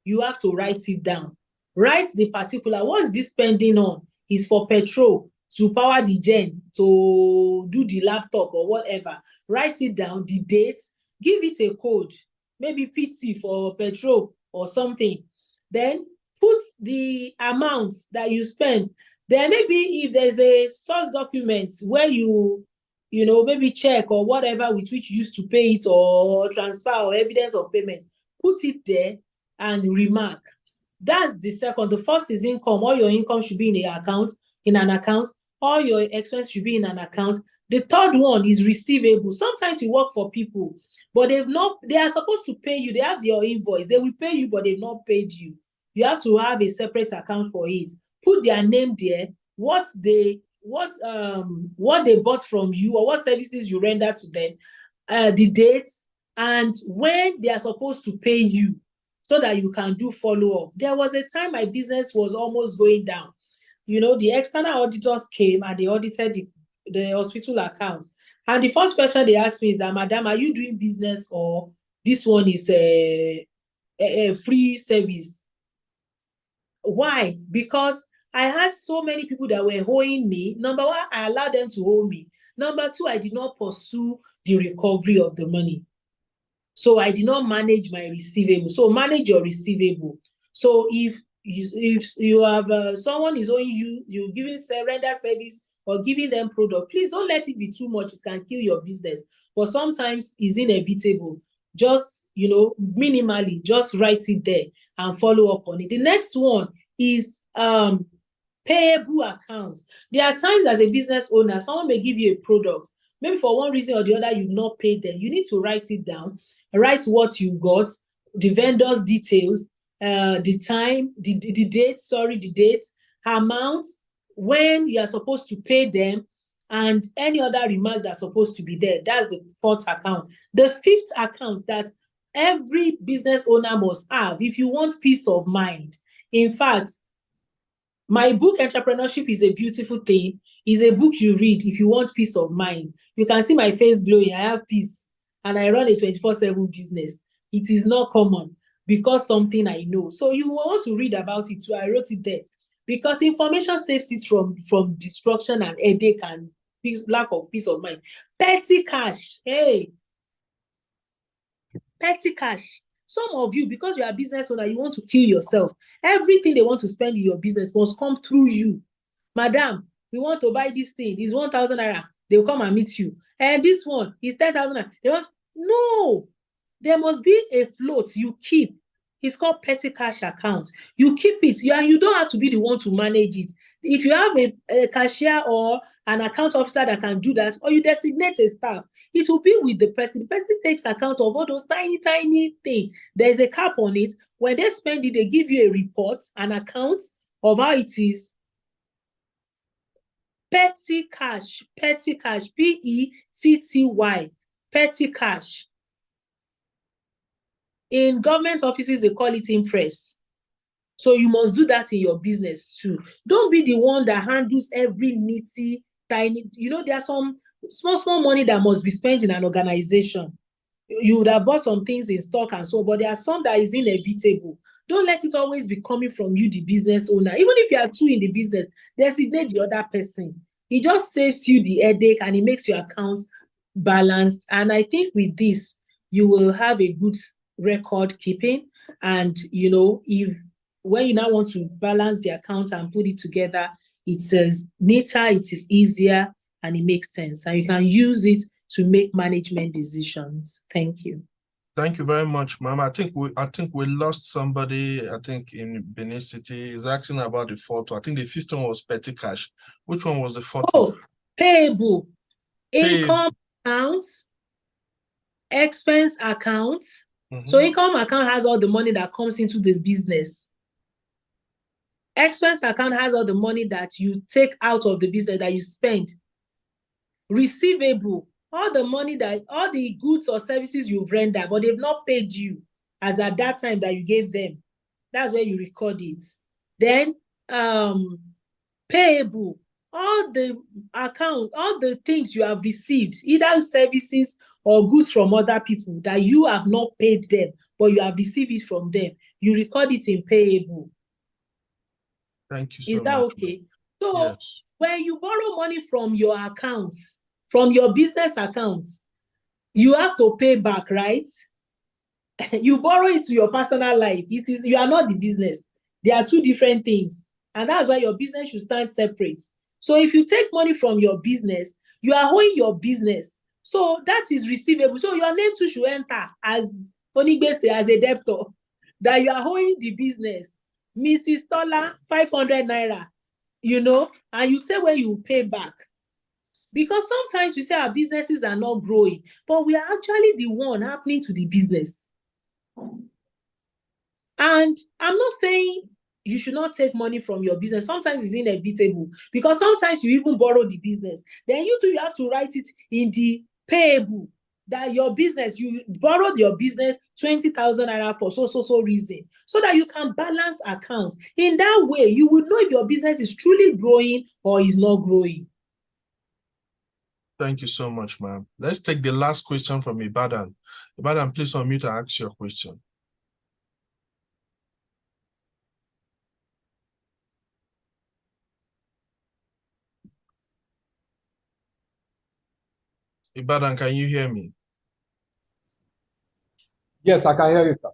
[SPEAKER 2] you have to write it down. Write the particular, what's this spending on? Is for petrol, to power the gen, to do the laptop or whatever. Write it down, the dates, give it a code, maybe PT for petrol or something. Then put the amount that you spend. Then maybe if there's a source document where you maybe check or whatever with which you used to pay it, or transfer or evidence of payment, put it there and remark. That's the second. The first is income. All your income should be in an account. All your expense should be in an account. The third one is receivable. Sometimes you work for people, but they are supposed to pay you. They have your invoice. They will pay you, but they've not paid you. You have to have a separate account for it. Put their name there, what they bought from you, or what services you render to them, the dates, and when they are supposed to pay you, so that you can do follow-up. There was a time my business was almost going down. The external auditors came and they audited the hospital accounts. And the first question they asked me is that, Madam, are you doing business, or this one is a free service? Why? Because I had so many people that were owing me. Number one, I allowed them to owe me. Number two, I did not pursue the recovery of the money. So I did not manage my receivable. So manage your receivable. So if you have someone is owing you, you're giving render service or giving them product, please don't let it be too much. It can kill your business. But sometimes it's inevitable. Just, minimally, just write it there and follow up on it. The next one is payable accounts. There are times as a business owner, someone may give you a product. Maybe for one reason or the other, you've not paid them. You need to write it down. Write what you got, the vendor's details, the time, the date, amount, when you are supposed to pay them, and any other remark that's supposed to be there. That's the 4th account. The 5th account that every business owner must have if you want peace of mind. In fact, my book, Entrepreneurship is a Beautiful Thing, is a book you read if you want peace of mind. You can see my face glowing. I have peace. And I run a 24/7 business. It is not common, because something I know. So you want to read about it too. I wrote it there. Because information saves it from destruction and headache and lack of peace of mind. Petty cash. Hey. Petty cash. Some of you, because you are a business owner, you want to kill yourself. Everything they want to spend in your business must come through you. Madam, we want to buy this thing. It's 1,000 naira. They will come and meet you. And this one is 10,000 naira. No. There must be a float you keep. It's called petty cash account. You keep it. You don't have to be the one to manage it. If you have a cashier or an account officer that can do that, or you designate a staff. It will be with the person. The person takes account of all those tiny things. There's a cap on it. When they spend it, they give you a report, an account of how it is. Petty cash, Petty, petty cash. In government offices, they call it impress. So you must do that in your business too. Don't be the one that handles every nitty, tiny, there are some small money that must be spent in an organization. You would have bought some things in stock and so on, but there are some that is inevitable. Don't let it always be coming from you, the business owner. Even if you are two in the business, designate the other person. It just saves you the headache and it makes your account balanced. And I think with this, you will have a good record keeping. And, when you now want to balance the account and put it together, it says neater, it is easier, and it makes sense. And you can use it to make management decisions. Thank you.
[SPEAKER 1] Thank you very much, ma'am. I think we lost somebody, in Benin City. Is asking about the fourth one. I think the fifth one was petty cash. Which one was the fourth one?
[SPEAKER 2] Payable. Income account, expense account. So income account has all the money that comes into this business. Expense account has all the money that you take out of the business that you spend. Receivable, all the money all the goods or services you've rendered, but they've not paid you as at that time that you gave them. That's where you record it. Then payable, all the things you have received, either services or goods from other people that you have not paid them, but you have received it from them. You record it in payable.
[SPEAKER 1] Thank you so much.
[SPEAKER 2] Is that okay? So
[SPEAKER 1] yes.
[SPEAKER 2] When you borrow money from your accounts, from your business accounts, you have to pay back, right? You borrow it to your personal life. You are not the business. They are two different things. And that's why your business should stand separate. So if you take money from your business, you are owing your business. So that is receivable. So your name too should enter as Onigbese, as a debtor, that you are owing the business. Mrs. Tola, 500 naira, and you say when you will pay back. Because sometimes we say our businesses are not growing, but we are actually the one happening to the business. And I'm not saying you should not take money from your business. Sometimes it's inevitable because sometimes you even borrow the business. Then you have to write it in the payable that your business, you borrowed your business 20,000 naira for so reason, so that you can balance accounts. In that way, you would know if your business is truly growing or is not growing.
[SPEAKER 1] Thank you so much, ma'am. Let's take the last question from Ibadan. Ibadan, please unmute and ask your question. Ibadan, can you hear me?
[SPEAKER 12] Yes, I can hear you, sir.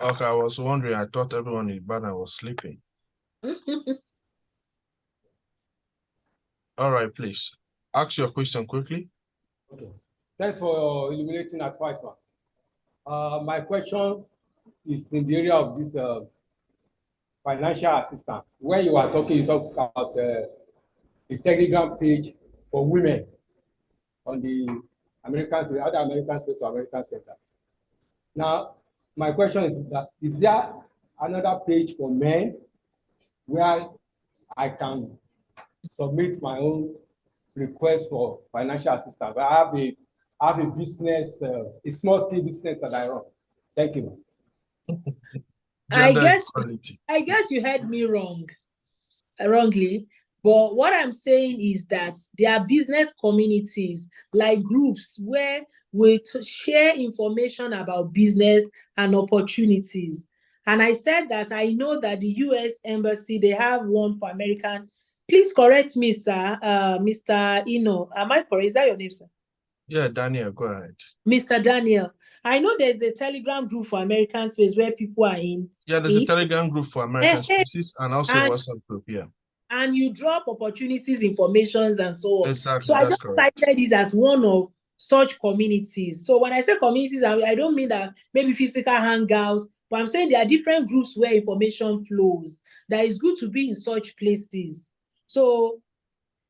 [SPEAKER 1] Okay, I was wondering. I thought everyone in Ibadan was sleeping. All right, please. Ask your question quickly.
[SPEAKER 12] Okay. Thanks for illuminating advice, man. My question is in the area of this financial assistance. When you are talking, you talk about the Telegram page for women on the other American States to American Center. Now, my question is that, is there another page for men where I can submit my own request for financial assistance? I have a business, a small scale business that I run. Thank you.
[SPEAKER 2] I guess you heard me wrongly. But what I'm saying is that there are business communities, like groups, where we share information about business and opportunities. And I said that I know that the U.S. Embassy, they have one for American. Please correct me, sir. Mr. Ino, am I correct? Is that your name, sir?
[SPEAKER 1] Yeah, Daniel, go ahead.
[SPEAKER 2] Mr. Daniel, I know there's a Telegram group for American Space where people are in.
[SPEAKER 1] Yeah, there's a Telegram group for American Spaces and also a WhatsApp group, yeah.
[SPEAKER 2] And you drop opportunities, informations, and so on.
[SPEAKER 1] Exactly,
[SPEAKER 2] so I just cited this as one of such communities. So when I say communities, I don't mean that maybe physical hangout, but I'm saying there are different groups where information flows. That is good to be in such places. So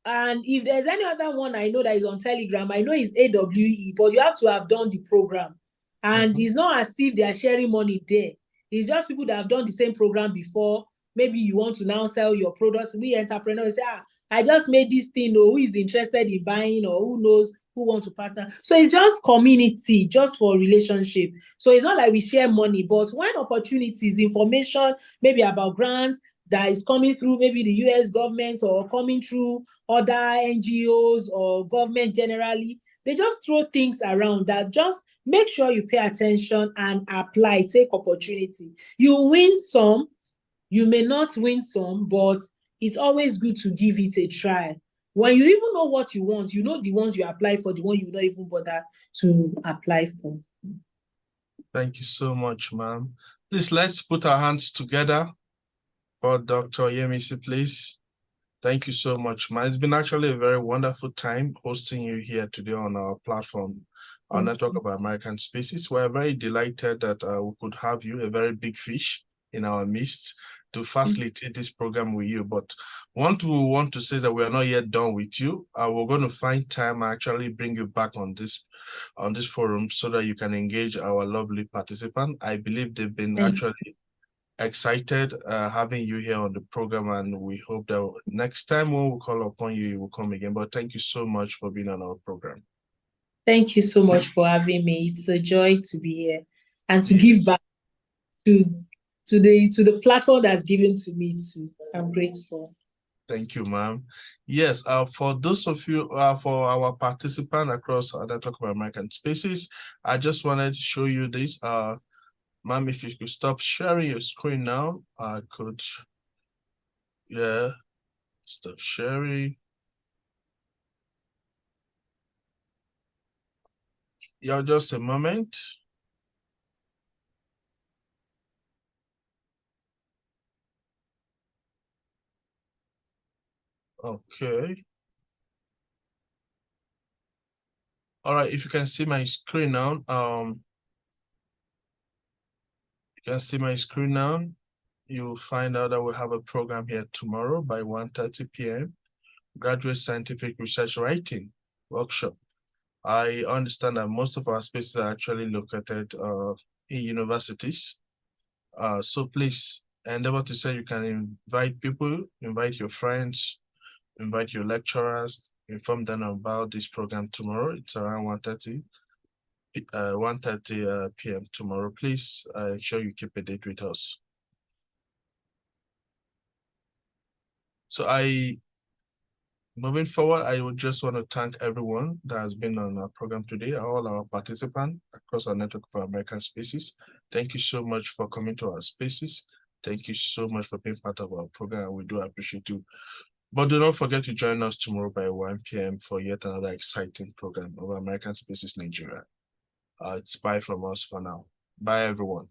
[SPEAKER 2] And if there's any other one I know that is on Telegram, I know it's AWE, but you have to have done the program. And it's not as if they are sharing money there. It's just people that have done the same program before. Maybe you want to now sell your products. We entrepreneurs say, I just made this thing, or who is interested in buying, or who knows who want to partner. So it's just community, just for relationship. So it's not like we share money, but when opportunities, information, maybe about grants that is coming through maybe the US government or coming through other NGOs or government generally, they just throw things around that. Just make sure you pay attention and apply, take opportunity. You win some, you may not win some, but it's always good to give it a try. When you even know what you want, you know the ones you apply for, the one you don't even bother to apply for.
[SPEAKER 1] Thank you so much, ma'am. Please, let's put our hands together for Dr. Yemisi, please. Thank you so much, man. It's been actually a very wonderful time hosting you here today on our platform, our Network of American Species. We're very delighted that we could have you, a very big fish in our midst, to facilitate this program with you. But what we want to say is that we are not yet done with you. We're going to find time actually bring you back on this forum so that you can engage our lovely participants. I believe they've been actually excited having you here on the program, and we hope that next time when we call upon you, you will come again. But thank you so much for being on our program.
[SPEAKER 2] Thank you so much for having me. It's a joy to be here and to give back to the platform that's given to me too. I'm grateful.
[SPEAKER 1] Thank you, ma'am. Yes, for those of you, for our participants across the Network of American Species, I just wanted to show you this. Ma'am, if you could stop sharing your screen now, I could, stop sharing. Yeah, just a moment. Okay. All right, if you can see my screen now, you can see my screen now. You'll find out that we have a program here tomorrow by 1:30 p.m. Graduate Scientific Research Writing Workshop. I understand that most of our spaces are actually located in universities. So please endeavor to say you can invite people, invite your friends, invite your lecturers, inform them about this program tomorrow. It's around 1:30 p.m. tomorrow. Please ensure you keep a date with us. So moving forward, I would just want to thank everyone that has been on our program today, all our participants across our Network of American Species. Thank you so much for coming to our spaces. Thank you so much for being part of our program. We do appreciate you. But do not forget to join us tomorrow by 1 p.m. for yet another exciting program of American Species Nigeria. It's bye from us for now. Bye, everyone.